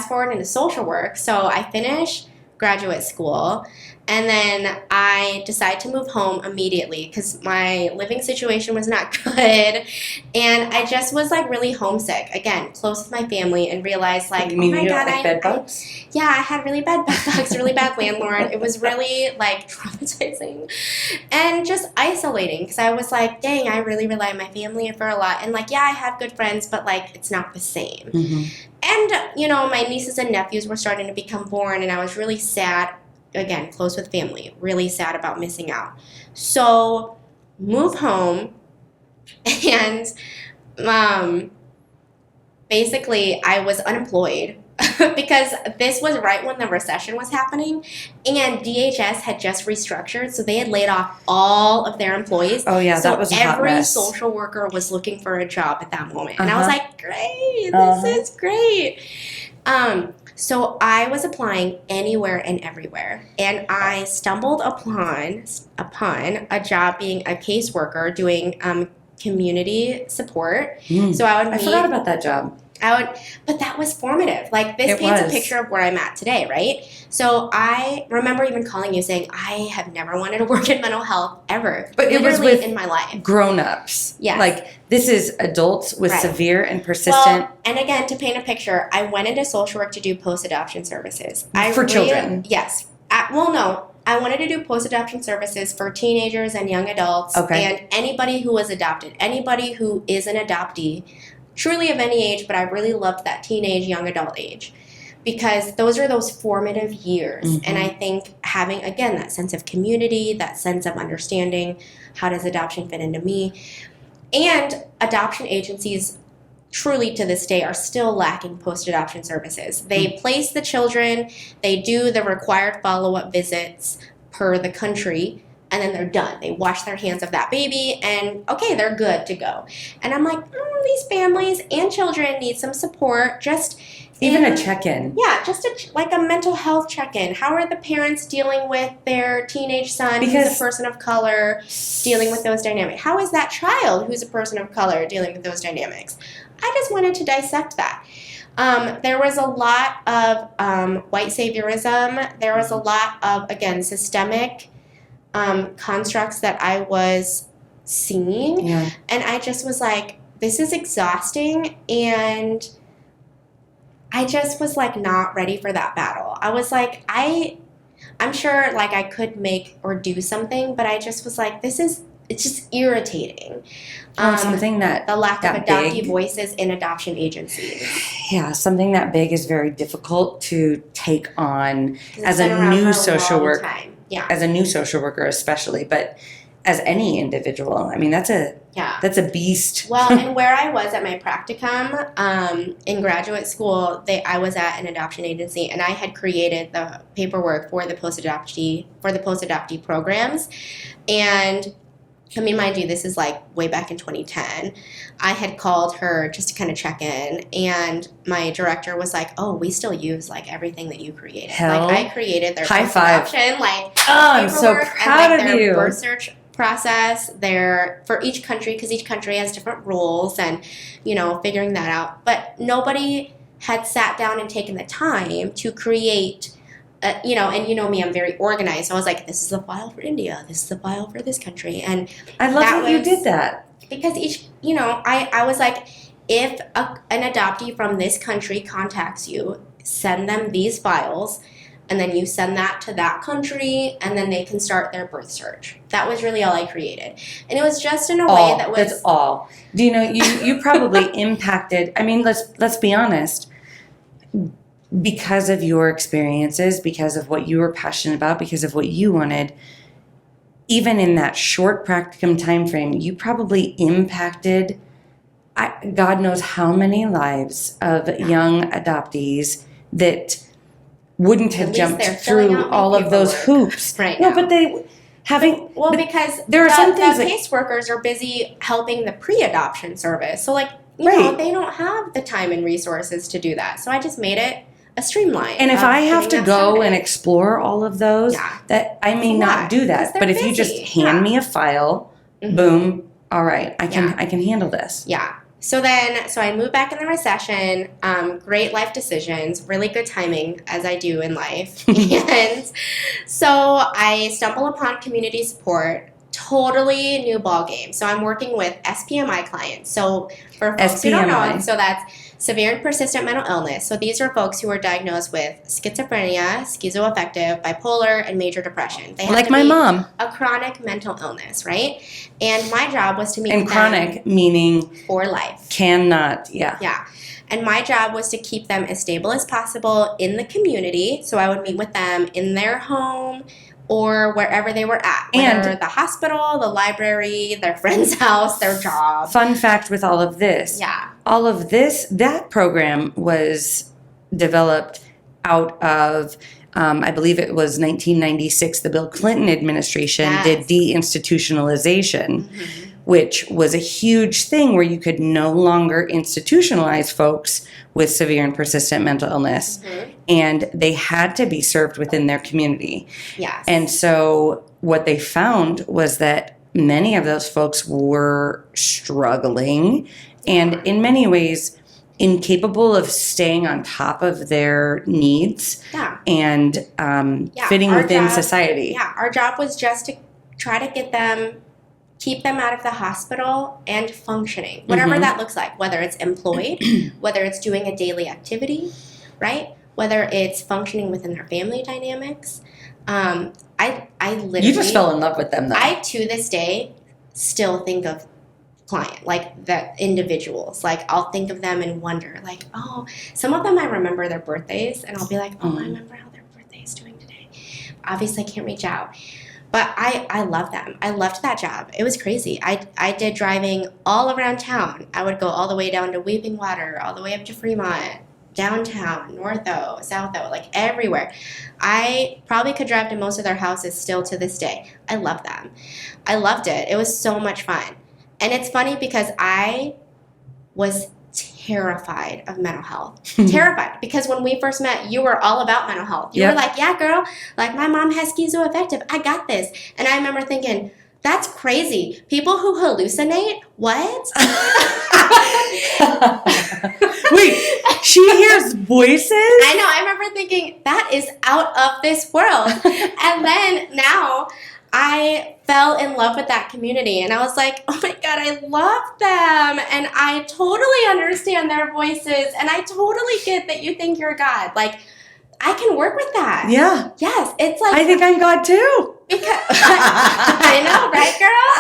forward into social work. So I finished graduate school, and then I decided to move home immediately because my living situation was not good, and I just was like really homesick. Again, close with my family, and realized like, you mean, oh my god, like bed bugs? Yeah, I had really bad bed bugs, really bad landlord. It was really like traumatizing and just isolating because I was like, dang, I really rely on my family for a lot, and like, yeah, I have good friends, but like, it's not the same. Mm-hmm. And, my nieces and nephews were starting to become born, and I was really sad, again, close with family, really sad about missing out. So, move home, and basically, I was unemployed because this was right when the recession was happening, and DHS had just restructured, so they had laid off all of their employees. Oh yeah, that was a hot every mess. social worker was looking for a job at that moment, and I was like, great, this is great. So I was applying anywhere and everywhere, and I stumbled upon a job being a caseworker doing community support. So I forgot about that job. But that was formative. Like, this paints a picture of where I'm at today, right? So I remember even calling you saying, I have never wanted to work in mental health ever. But it was with in my life. Grown-ups. Yeah. Like, this is adults with severe and persistent. Well, and again, to paint a picture, I went into social work to do post-adoption services. For children? Yes. No. I wanted to do post-adoption services for teenagers and young adults and anybody who was adopted, anybody who is an adoptee, truly of any age, but I really loved that teenage, young adult age because those are those formative years. Mm-hmm. And I think having, again, that sense of community, that sense of understanding, how does adoption fit into me? And adoption agencies truly to this day are still lacking post-adoption services. They place the children, they do the required follow-up visits per the country, and then they're done. They wash their hands of that baby, and okay, they're good to go. And I'm like, these families and children need some support. Just even a check-in. Yeah, just like a mental health check-in. How are the parents dealing with their teenage son who's a person of color, dealing with those dynamics? How is that child who's a person of color dealing with those dynamics? I just wanted to dissect that. There was a lot of white saviorism. There was a lot of, again, systemic constructs that I was seeing. Yeah. And I just was like, this is exhausting, and I just was like not ready for that battle. I was like, I'm sure like I could make or do something, but I just was like, it's just irritating. Something that the lack of adoptee big voices in adoption agencies. Yeah, something that big is very difficult to take on as a new social worker. Yeah. As a new social worker especially, but as any individual, I mean, that's a beast. Well, and where I was at my practicum in graduate school, I was at an adoption agency, and I had created the paperwork for the post-adoptee programs. And I mean, mind you, this is like way back in 2010. I had called her just to kind of check in, and my director was like, "Oh, we still use like everything that you created. Hell, like I created their high five. Adoption, like I'm so proud and, like, of you. Birth search process there for each country, because each country has different rules, and figuring that out. But nobody had sat down and taken the time to create. And me, I'm very organized. So I was like, this is the file for India. This is the file for this country. And I love that you did that. Because I was like, if an adoptee from this country contacts you, send them these files. and then you send that to that country, and then they can start their birth search. That was really all I created. And it was just in a way that was... That's all. Do you know, you probably impacted, I mean, let's be honest, because of your experiences, because of what you were passionate about, because of what you wanted, even in that short practicum time frame, you probably impacted God knows how many lives of young adoptees that wouldn't have jumped through all of those hoops. Right no, now. but they having because there are some things the that caseworkers are busy helping the pre-adoption service. So like you Right. know, they don't have the time and resources to do that. So I just made it a streamline. And if I have to go started. and explore all of those, Yeah. that I may It's a not lot, do 'cause that. they're But if you just busy. hand me a file, Mhm. boom, all right, I Yeah. can handle this. Yeah. So I moved back in the recession. Great life decisions, really good timing, as I do in life. And so I stumble upon community support. Totally new ball game. So I'm working with SPMI clients. So for folks who don't know, so that's severe and persistent mental illness. So these are folks who are diagnosed with schizophrenia, schizoaffective, bipolar, and major depression. They have Like to my be mom. a chronic mental illness, right? And my job was to meet And with chronic them meaning for life. cannot, yeah. Yeah. And my job was to keep them as stable as possible in the community. So I would meet with them in their home or wherever they were at. Whether And the hospital, the library, their friend's house, their job. Fun fact with all of this. Yeah. All of this, that program was developed out of, I believe it was 1996, the Bill Clinton administration did deinstitutionalization. Mm-hmm. Which was a huge thing where you could no longer institutionalize folks with severe and persistent mental illness. Mm-hmm. And they had to be served within their community. Yes. And so what they found was that many of those folks were struggling and in many ways incapable of staying on top of their needs and fitting within society. Yeah, our job was just to try to keep them out of the hospital and functioning, whatever that looks like, whether it's employed, whether it's doing a daily activity, right? Whether it's functioning within their family dynamics. I literally... You just fell in love with them, though. I, to this day, still think of like the individuals. Like, I'll think of them and wonder, like, oh, some of them I remember their birthdays, and I'll be like, oh, I remember how their birthday is doing today. Obviously, I can't reach out. But I love them. I loved that job. It was crazy. I did driving all around town. I would go all the way down to Weeping Water, all the way up to Fremont, downtown, North O, South O, like everywhere. I probably could drive to most of their houses still to this day. I love them. I loved it. It was so much fun. And it's funny because I was terrified of mental health. Terrified. Because when we first met, you were all about mental health. You were like, yeah, girl, like my mom has schizoaffective. I got this. And I remember thinking, that's crazy. People who hallucinate? What? Wait, she hears voices? I know. I remember thinking, that is out of this world. And then now I fell in love with that community, and I was like, oh my God, I love them, and I totally understand their voices, and I totally get that you think you're God. Like, I can work with that. Yeah. Yes. It's like... I think I'm God too. Because I know, right, girl?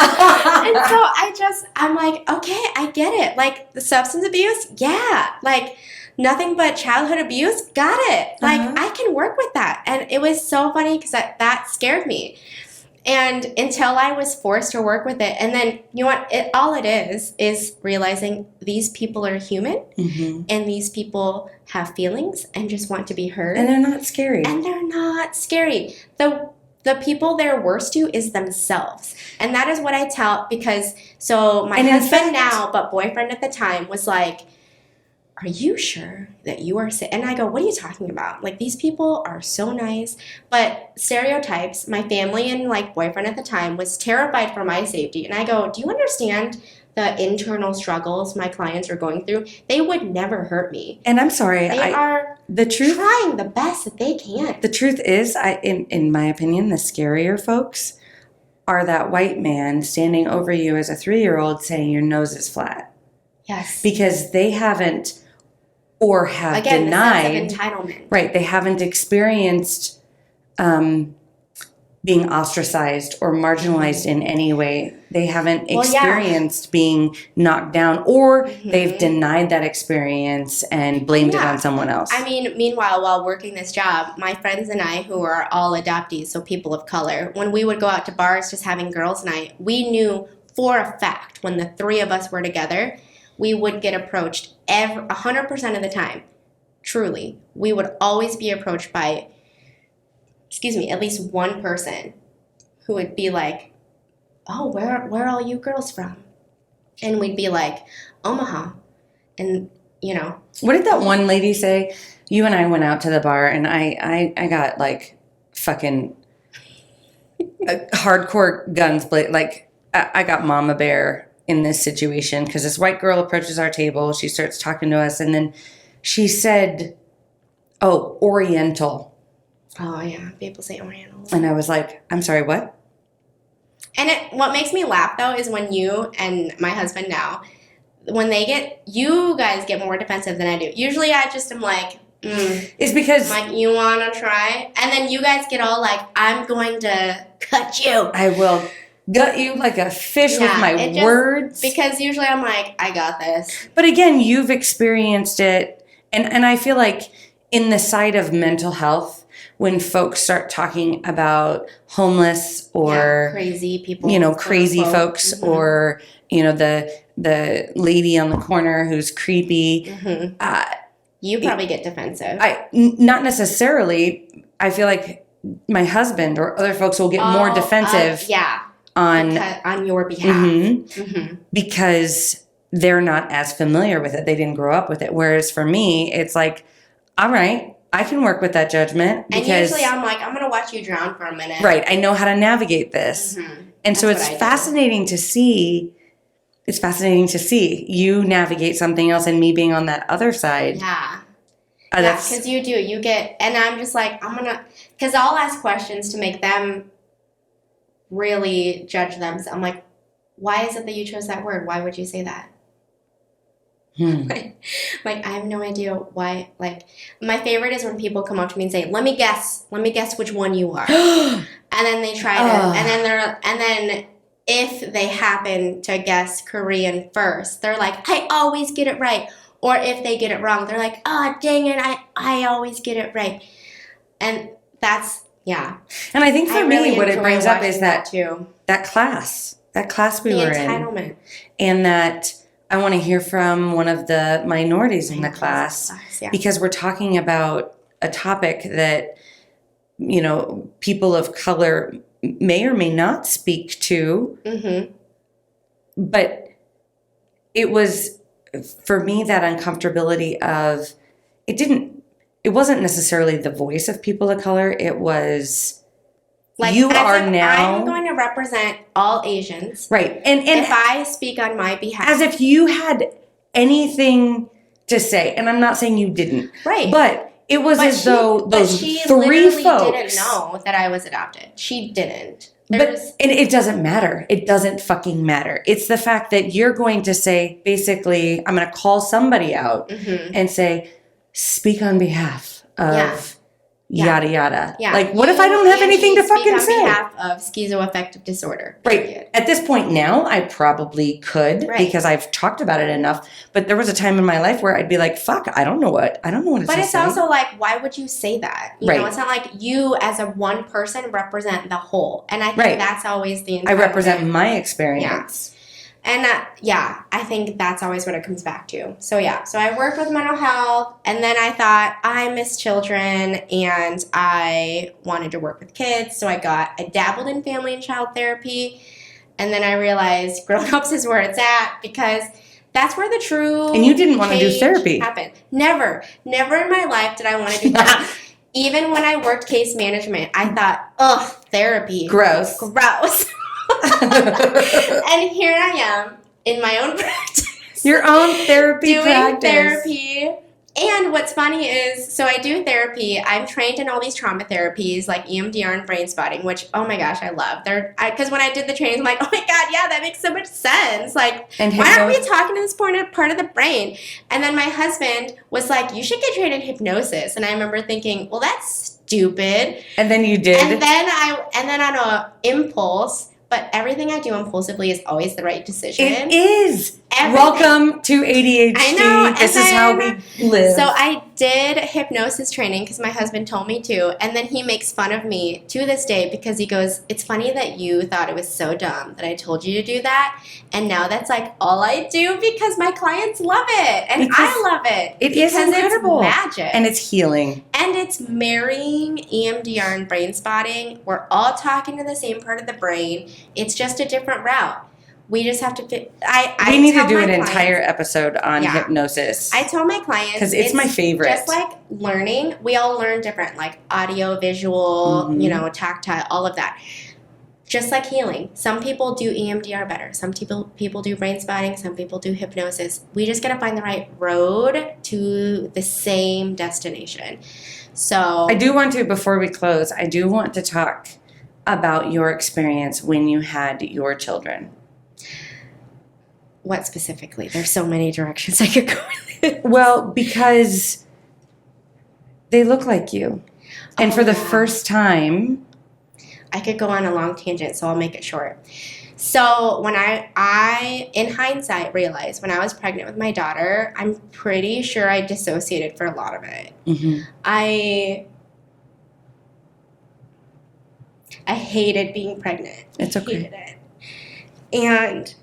And so I'm like, okay, I get it. Like, the substance abuse, yeah. Like, nothing but childhood abuse, got it. Like, I can work with that. And it was so funny because that scared me. And until I was forced to work with it. And then, you know what? All it is realizing these people are human. And these people have feelings and just want to be heard. And they're not scary. And they're not scary. The people they're worst to is themselves. And that is what I tell, because, so my husband now, but boyfriend at the time, was like, are you sure that you are sick? And I go, what are you talking about? Like, these people are so nice. But stereotypes, my family and like boyfriend at the time was terrified for my safety. And I go, do you understand the internal struggles my clients are going through? They would never hurt me. And I'm sorry. They are trying the best that they can. The truth is, in my opinion, the scarier folks are that white man standing over you as a 3-year-old saying your nose is flat. Yes. Because they haven't or have Again, denied. the sense of entitlement. Right. They haven't experienced being ostracized or marginalized in any way. They haven't experienced being knocked down, or they've denied that experience and blamed it on someone else. I mean, meanwhile, while working this job, my friends and I, who are all adoptees, so people of color, when we would go out to bars just having girls' night, we knew for a fact when the three of us were together, we would get approached 100% of the time. Truly. We would always be approached by, at least one person who would be like, oh, where are all you girls from? And we'd be like, Omaha. And, you know. What did that one lady say? You and I went out to the bar, and I got, like, fucking hardcore guns. Like, I got mama bear in this situation because this white girl approaches our table. She starts talking to us, and then she said, oh, Oriental. Oh, yeah. People say Oriental. And I was like, I'm sorry, what? And what makes me laugh, though, is when you and my husband now, when you guys get more defensive than I do. Usually I just am like, It's because... I'm like, you want to try? And then you guys get all like, I'm going to cut you. I will gut you like a fish with my words. Because usually I'm like, I got this. But again, you've experienced it. And I feel like in the side of mental health, when folks start talking about homeless or crazy people, crazy folks, or the lady on the corner who's creepy, you probably get defensive. Not necessarily. I feel like my husband or other folks will get more defensive. On your behalf, because they're not as familiar with it. They didn't grow up with it. Whereas for me, it's like, all right, I can work with that judgment. And usually I'm like, I'm going to watch you drown for a minute. Right. I know how to navigate this. And so it's fascinating to see. It's fascinating to see you navigate something else and me being on that other side. Yeah. Because you do. You get, and I'm just like, because I'll ask questions to make them really judge them. So I'm like, why is it that you chose that word? Why would you say that? Like, I have no idea why. Like, my favorite is when people come up to me and say, let me guess which one you are. And then they try to, and then if they happen to guess Korean first, they're like, I always get it right. Or if they get it wrong, they're like, oh, dang it, I always get it right. And that's, yeah. And I think for me, what it brings up is that too. That class we were in. The entitlement. And that I want to hear from one of the minorities in the class, because we're talking about a topic that, people of color may or may not speak to. But it was, for me, that uncomfortability of, it wasn't necessarily the voice of people of color. It was, like, you are now. I'm going to represent all Asians. Right. And if I speak on my behalf. As if you had anything to say. And I'm not saying you didn't. Right. But it was as though those she three folks didn't know that I was adopted. She didn't. And it doesn't matter. It doesn't fucking matter. It's the fact that you're going to say, basically, I'm going to call somebody out and say, speak on behalf of yada yada. Yeah. Like, what if I don't have anything to fucking say? On behalf of schizoaffective disorder. Right. At this point now, I probably could because I've talked about it enough. But there was a time in my life where I'd be like, "Fuck, I don't know what to say." But it's also like, why would you say that? You know, it's not like you as a one person represent the whole. And I think that's always the. I represent my experience. Yeah. And I think that's always what it comes back to. So I worked with mental health, and then I thought I miss children, and I wanted to work with kids. So I dabbled in family and child therapy, and then I realized grown-ups is where it's at, because that's where the true. And you didn't want to do therapy. Happened. Never in my life did I want to do therapy. Even when I worked case management, I thought, ugh, therapy. Gross. And here I am in my own practice. Your own therapy doing practice. Therapy. And what's funny is, so I do therapy. I'm trained in all these trauma therapies like EMDR and brain spotting, which, oh my gosh, I love. Because when I did the trainings, I'm like, oh my God, yeah, that makes so much sense. Like, why aren't we talking to this part of the brain? And then my husband was like, you should get trained in hypnosis. And I remember thinking, well, that's stupid. And then you did. And then on a impulse, but everything I do impulsively is always the right decision. It is. Welcome to ADHD. I know. This is how we live. So I did hypnosis training because my husband told me to. And then he makes fun of me to this day because he goes, it's funny that you thought it was so dumb that I told you to do that. And now that's like all I do because my clients love it. And I love it. It is incredible. It's magic. And it's healing. And it's marrying EMDR and brain spotting. We're all talking to the same part of the brain. It's just a different route. We just have to fit. We need to do an entire episode on hypnosis. I tell my clients because it's my favorite. Just like learning, we all learn different, like audio, visual, tactile, all of that. Just like healing, some people do EMDR better. Some people do brain spotting. Some people do hypnosis. We just gotta find the right road to the same destination. So I do want to, before we close, I do want to talk about your experience when you had your children. What specifically? There's so many directions I could go with. Well, because they look like you. And for the first time... I could go on a long tangent, so I'll make it short. So when I in hindsight, realized when I was pregnant with my daughter, I'm pretty sure I dissociated for a lot of it. Mm-hmm. I hated being pregnant. It's okay. I hated it. And...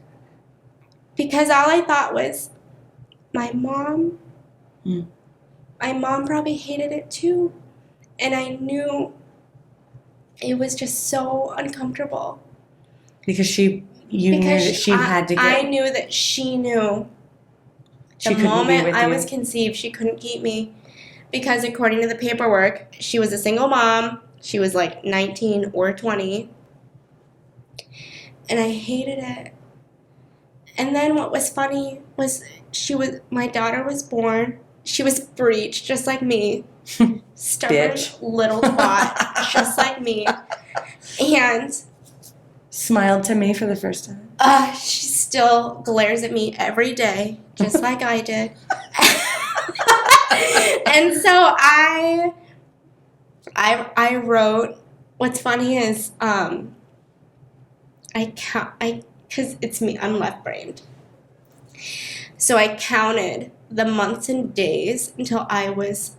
because all I thought was, my mom probably hated it too. And I knew it was just so uncomfortable. Because you knew that she had to get... I knew that she knew the moment I was conceived, she couldn't keep me. Because according to the paperwork, she was a single mom. She was like 19 or 20. And I hated it. And then what was funny was my daughter was born. She was breech, just like me. Stubborn Bitch. Little twat, just like me. And smiled to me for the first time. She still glares at me every day, just like I did. And so I wrote, what's funny is because it's me, I'm left-brained. So I counted the months and days until I was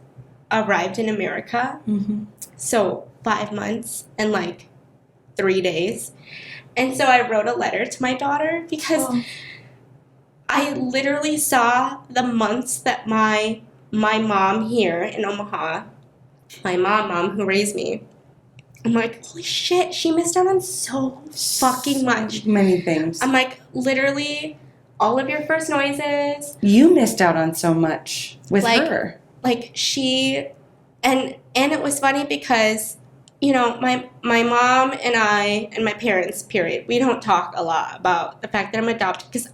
arrived in America. Mm-hmm. So 5 months and like 3 days. And so I wrote a letter to my daughter because I literally saw the months that my mom here in Omaha, my mom who raised me, I'm like, holy shit, she missed out on so fucking much. Many things. I'm like, literally, all of your first noises. You missed out on so much with her. Like, she, and it was funny because, my mom and I, and my parents, period, we don't talk a lot about the fact that I'm adopted.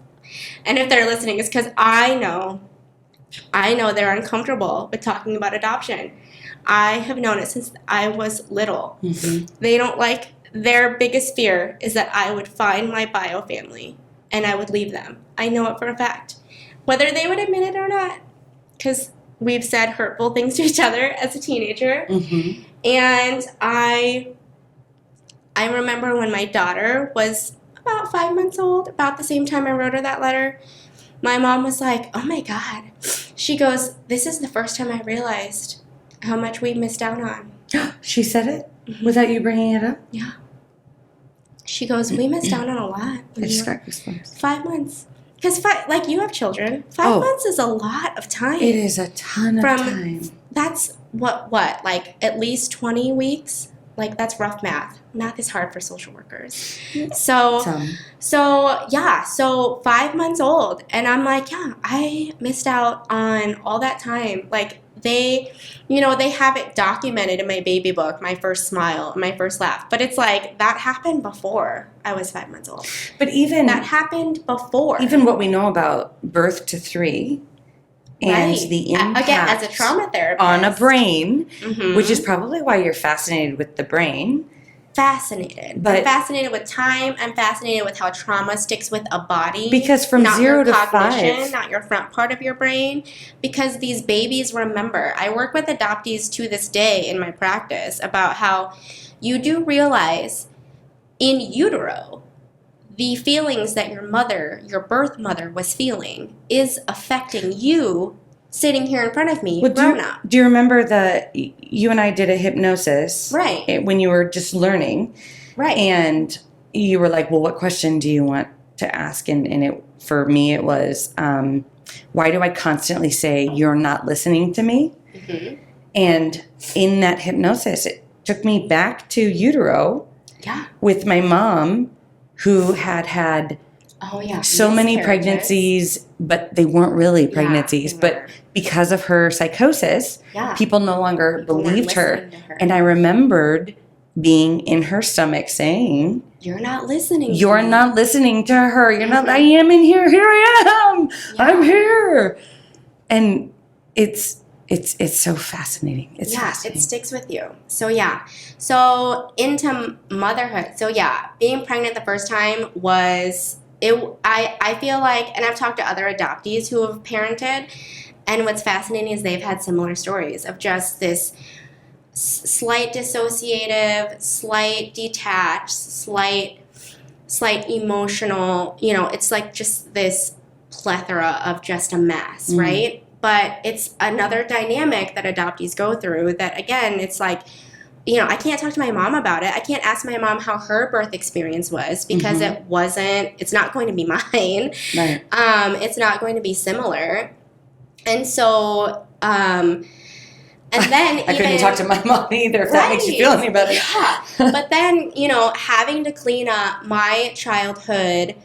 And if they're listening, it's because I know they're uncomfortable with talking about adoption. I have known it since I was little. Mm-hmm. They don't like, their biggest fear is that I would find my bio family and I would leave them. I know it for a fact. Whether they would admit it or not, because we've said hurtful things to each other as a teenager. Mm-hmm. And I remember when my daughter was about 5 months old, about the same time I wrote her that letter, my mom was like, oh my God. She goes, this is the first time I realized how much we missed out on. She said it? Without you bringing it up? Yeah. She goes, we missed out on a lot. I just got goosebumps. 5 months. Because, like, you have children. 5 months is a lot of time. It is a ton of time. That's what, like, at least 20 weeks? Like, that's rough math. Math is hard for social workers. So 5 months old. And I'm like, yeah, I missed out on all that time. Like, they have it documented in my baby book, my first smile, my first laugh. But it's like, that happened before I was 5 months old. But even... that happened before. Even what we know about birth to 3, and Right. the impact Again, as a trauma therapist. on a brain, Mhm. which is probably why you're fascinated with the brain. Fascinated. But I'm fascinated with time. I'm fascinated with how trauma sticks with a body. because from not 0 your to cognition, 5, not your front part of your brain. Because these babies remember. I work with adoptees to this day in my practice about how you do realize in utero, the feelings that your mother, your birth mother, was feeling is affecting you sitting here in front of me, well, grown up. do you remember you and I did a hypnosis Right. when you were just learning? Right. And you were like, well, what question do you want to ask? And it, for me, it was, why do I constantly say you're not listening to me? Mhm. And in that hypnosis, it took me back to utero Yeah. with my mom, who had Oh, yeah. so many Miscarriages. pregnancies, but they weren't really pregnancies. Yeah, they But were. because of her psychosis, Yeah. people no longer People weren't believed her. listening to her. And I remembered being in her stomach saying, You're not listening. you're to me. not listening to her. You're not, Mhm. I am in here. Here I am. Yeah. I'm here. And it's so fascinating. It's Yeah, fascinating. it sticks with you. So yeah. So into motherhood. So yeah, being pregnant the first time was I feel like, and I've talked to other adoptees who have parented, and what's fascinating is they've had similar stories of just this slight dissociative, slight detached, slight emotional, it's like just this plethora of just a mess, right? But it's another dynamic that adoptees go through that, again, it's like, I can't talk to my mom about it. I can't ask my mom how her birth experience was because it's not going to be mine. Right. It's not going to be similar. And so, and then I couldn't talk to my mom either, if that makes you feel any better. Yeah. But then, having to clean up my childhood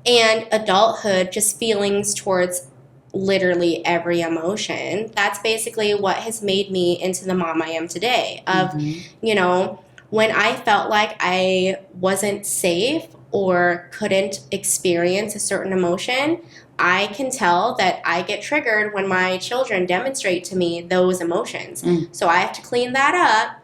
and adulthood, just feelings towards literally every emotion, that's basically what has made me into the mom I am today. Of, when I felt like I wasn't safe or couldn't experience a certain emotion, I can tell that I get triggered when my children demonstrate to me those emotions. So I have to clean that up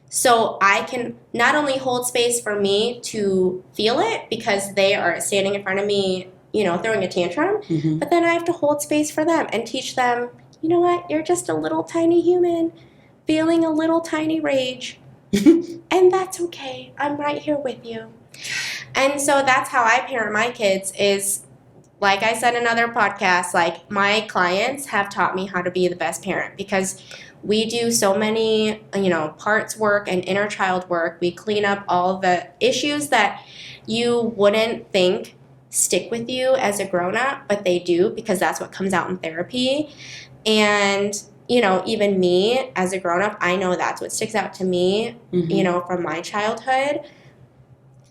so I can not only hold space for me to feel it because they are standing in front of me, throwing a tantrum, but then I have to hold space for them and teach them, you know what, you're just a little tiny human feeling a little tiny rage. And that's okay. I'm right here with you. And so that's how I parent my kids is, like I said in other podcasts, like my clients have taught me how to be the best parent because we do so many, parts work and inner child work. We clean up all the issues that you wouldn't think stick with you as a grown-up, but they do because that's what comes out in therapy. And, even me as a grown-up, I know that's what sticks out to me, from my childhood.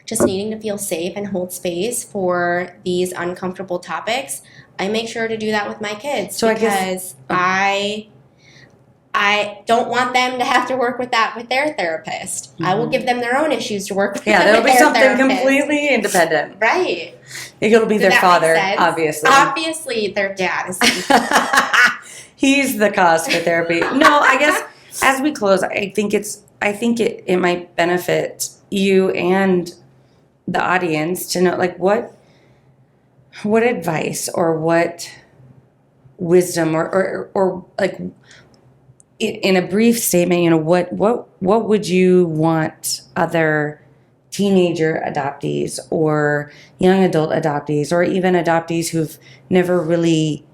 Just needing to feel safe and hold space for these uncomfortable topics. I make sure to do that with my kids because I don't want them to have to work with that with their therapist. I will give them their own issues to work with. Yeah, that'll be something completely independent. Right. It'll be their father, obviously. Obviously, their dad is. He's the cause for therapy. No, I guess as we close, I think it might benefit you and the audience to know, like, what advice or what wisdom or like in a brief statement, what would you want other teenager adoptees or young adult adoptees or even adoptees who've never really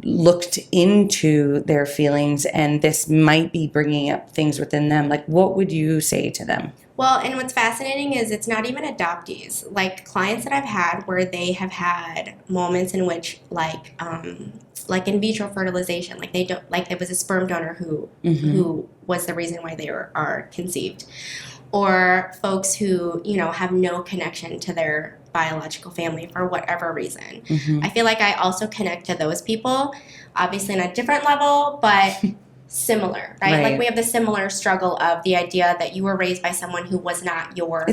looked into their feelings, and this might be bringing up things within them, like what would you say to them? Well, and what's fascinating is it's not even adoptees. Like clients that I've had where they have had moments in which like in vitro fertilization, like there was a sperm donor who was the reason why they are conceived, or folks who have no connection to their biological family for whatever reason. I feel like I also connect to those people, obviously on a different level, but similar, right? Like we have the similar struggle of the idea that you were raised by someone who was not your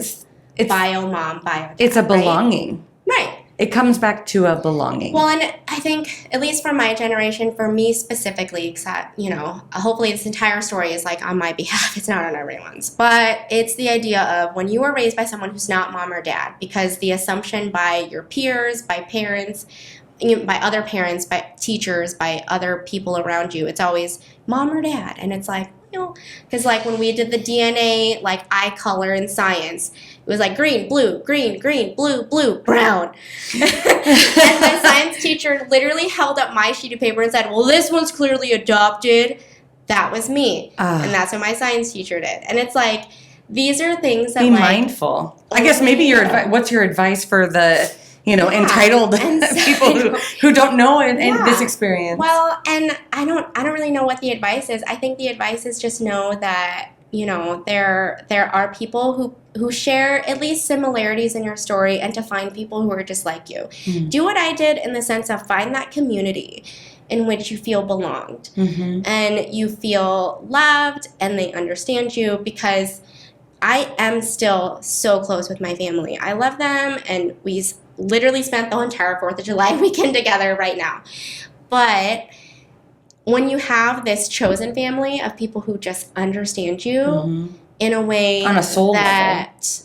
bio mom, bio dad. It's a belonging. Right. it comes back to a belonging. Well, and I think, at least for my generation, for me specifically, except, hopefully this entire story is like on my behalf. It's not on everyone's. But it's the idea of when you were raised by someone who's not mom or dad, because the assumption by your peers, by parents, by other parents, by teachers, by other people around you, it's always mom or dad. And it's like, because like when we did the DNA, like eye color in science, it was like green, blue, blue, brown. And my science teacher literally held up my sheet of paper and said, well, this one's clearly adopted. That was me. And that's what my science teacher did. And it's like, these are things that be mindful. I guess maybe what's your advice for the entitled people who don't know in this experience? Well, and I don't really know what the advice is. I think the advice is just know that, there are people who share at least similarities in your story, and to find people who are just like you. Mm-hmm. Do what I did in the sense of find that community in which you feel belonged and you feel loved and they understand you, because I am still so close with my family. I love them, and we literally spent the entire 4th of July weekend together right now. But when you have this chosen family of people who just understand you in a way on a soul that,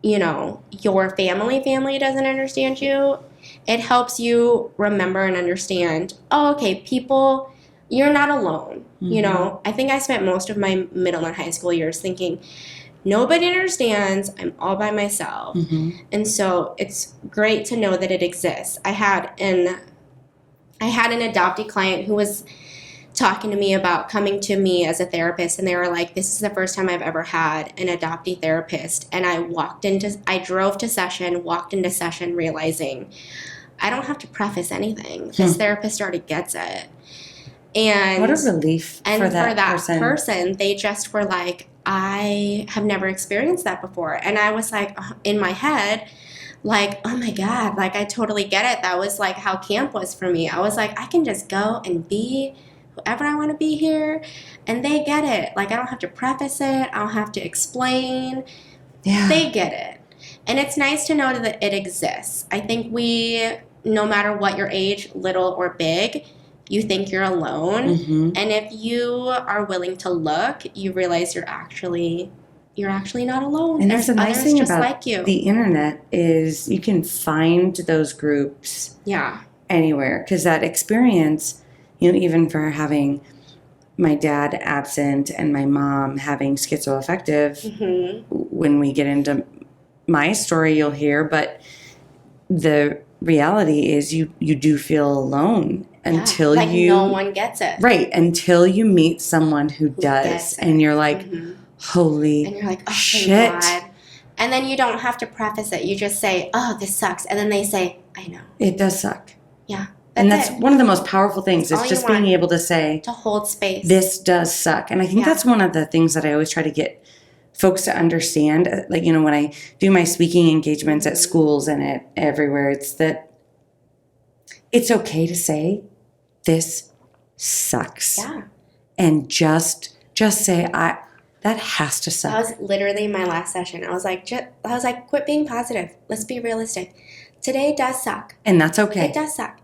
your family doesn't understand you, it helps you remember and understand, people, you're not alone. I think I spent most of my middle and high school years thinking, nobody understands. I'm all by myself. And so it's great to know that it exists. I had an adoptee client who was talking to me about coming to me as a therapist, and they were like, this is the first time I've ever had an adoptee therapist. And I drove to session, walked into session realizing I don't have to preface anything. This therapist already gets it. And what a relief for that person. They just were like, I have never experienced that before. And I was like, in my head, like, oh my God, like I totally get it. That was like how camp was for me. I was like, I can just go and be whoever I want to be here. And they get it. Like I don't have to preface it. I don't have to explain. Yeah. They get it. And it's nice to know that it exists. I think no matter what your age, little or big, you think you're alone. And if you are willing to look, you realize you're actually not alone. And that's the nice thing about the internet is you can find those groups anywhere. Because that experience, even for having my dad absent and my mom having schizoaffective, when we get into my story, you'll hear, but the reality is you do feel alone until no one gets it. Right, until you meet someone who does. And you're like, holy and you're like, oh, shit. Thank God. And then you don't have to preface it. You just say, oh, this sucks. And then they say, I know. It does suck. Yeah. That's one of the most powerful things is just being able to say, to hold space. This does suck. And I think that's one of the things that I always try to get folks to understand. Like, when I do my speaking engagements at schools and everywhere, it's that it's okay to say, this sucks. Yeah. And just say, that has to suck. That was literally my last session. I was like, quit being positive. Let's be realistic. Today does suck. And that's okay. It does suck.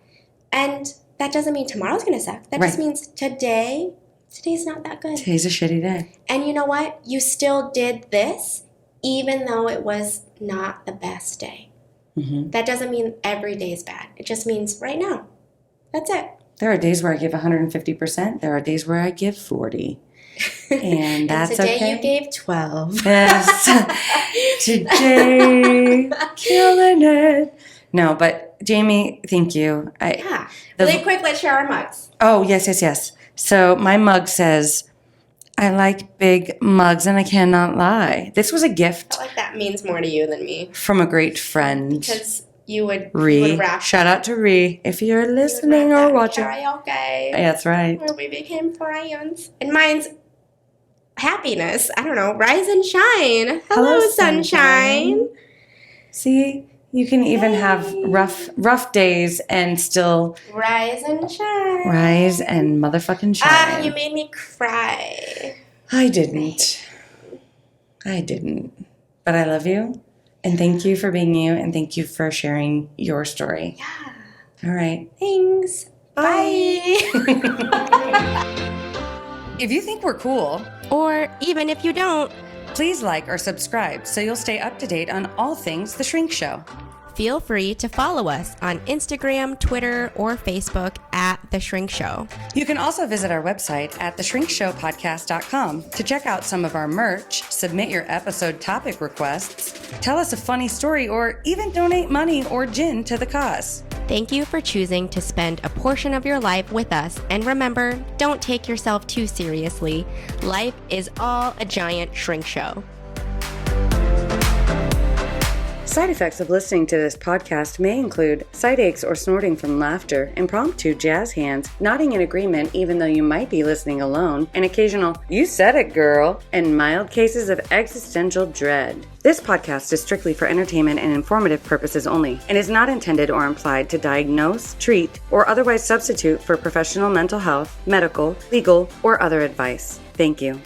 And that doesn't mean tomorrow's going to suck. That just means today's not that good. Today's a shitty day. And you know what? You still did this even though it was not the best day. That doesn't mean every day is bad. It just means right now. That's it. There are days where I give 150%. There are days where I give 40. And that's and today okay. You gave 12. Yes. Today, killing it. No, but Jaime, thank you. Really quick, let's share our mugs. Oh, yes. So my mug says, I like big mugs and I cannot lie. This was a gift. I feel like that means more to you than me. From a great friend. Because you would rap. Shout out to Ree if you're listening or watching. Karaoke. That's right. Where we became friends. And mine's happiness. I don't know. Rise and shine. Hello, sunshine. See, you can even have rough days and still rise and shine. Rise and motherfucking shine. You made me cry. I didn't. But I love you. And thank you for being you, and thank you for sharing your story. Yeah. All right. Thanks. Bye. If you think we're cool, Or even if you don't, please like or subscribe so you'll stay up to date on all things The Shrink Show. feel free to follow us on Instagram, Twitter, or Facebook at The Shrink Show. You can also visit our website at theshrinkshowpodcast.com to check out some of our merch, submit your episode topic requests, tell us a funny story, or even donate money or gin to the cause. Thank you for choosing to spend a portion of your life with us. And remember, don't take yourself too seriously. Life is all a giant shrink show. Side effects of listening to this podcast may include side aches or snorting from laughter, impromptu jazz hands, nodding in agreement even though you might be listening alone, an occasional "you said it, girl," and mild cases of existential dread. This podcast is strictly for entertainment and informative purposes only and is not intended or implied to diagnose, treat, or otherwise substitute for professional mental health, medical, legal, or other advice. Thank you.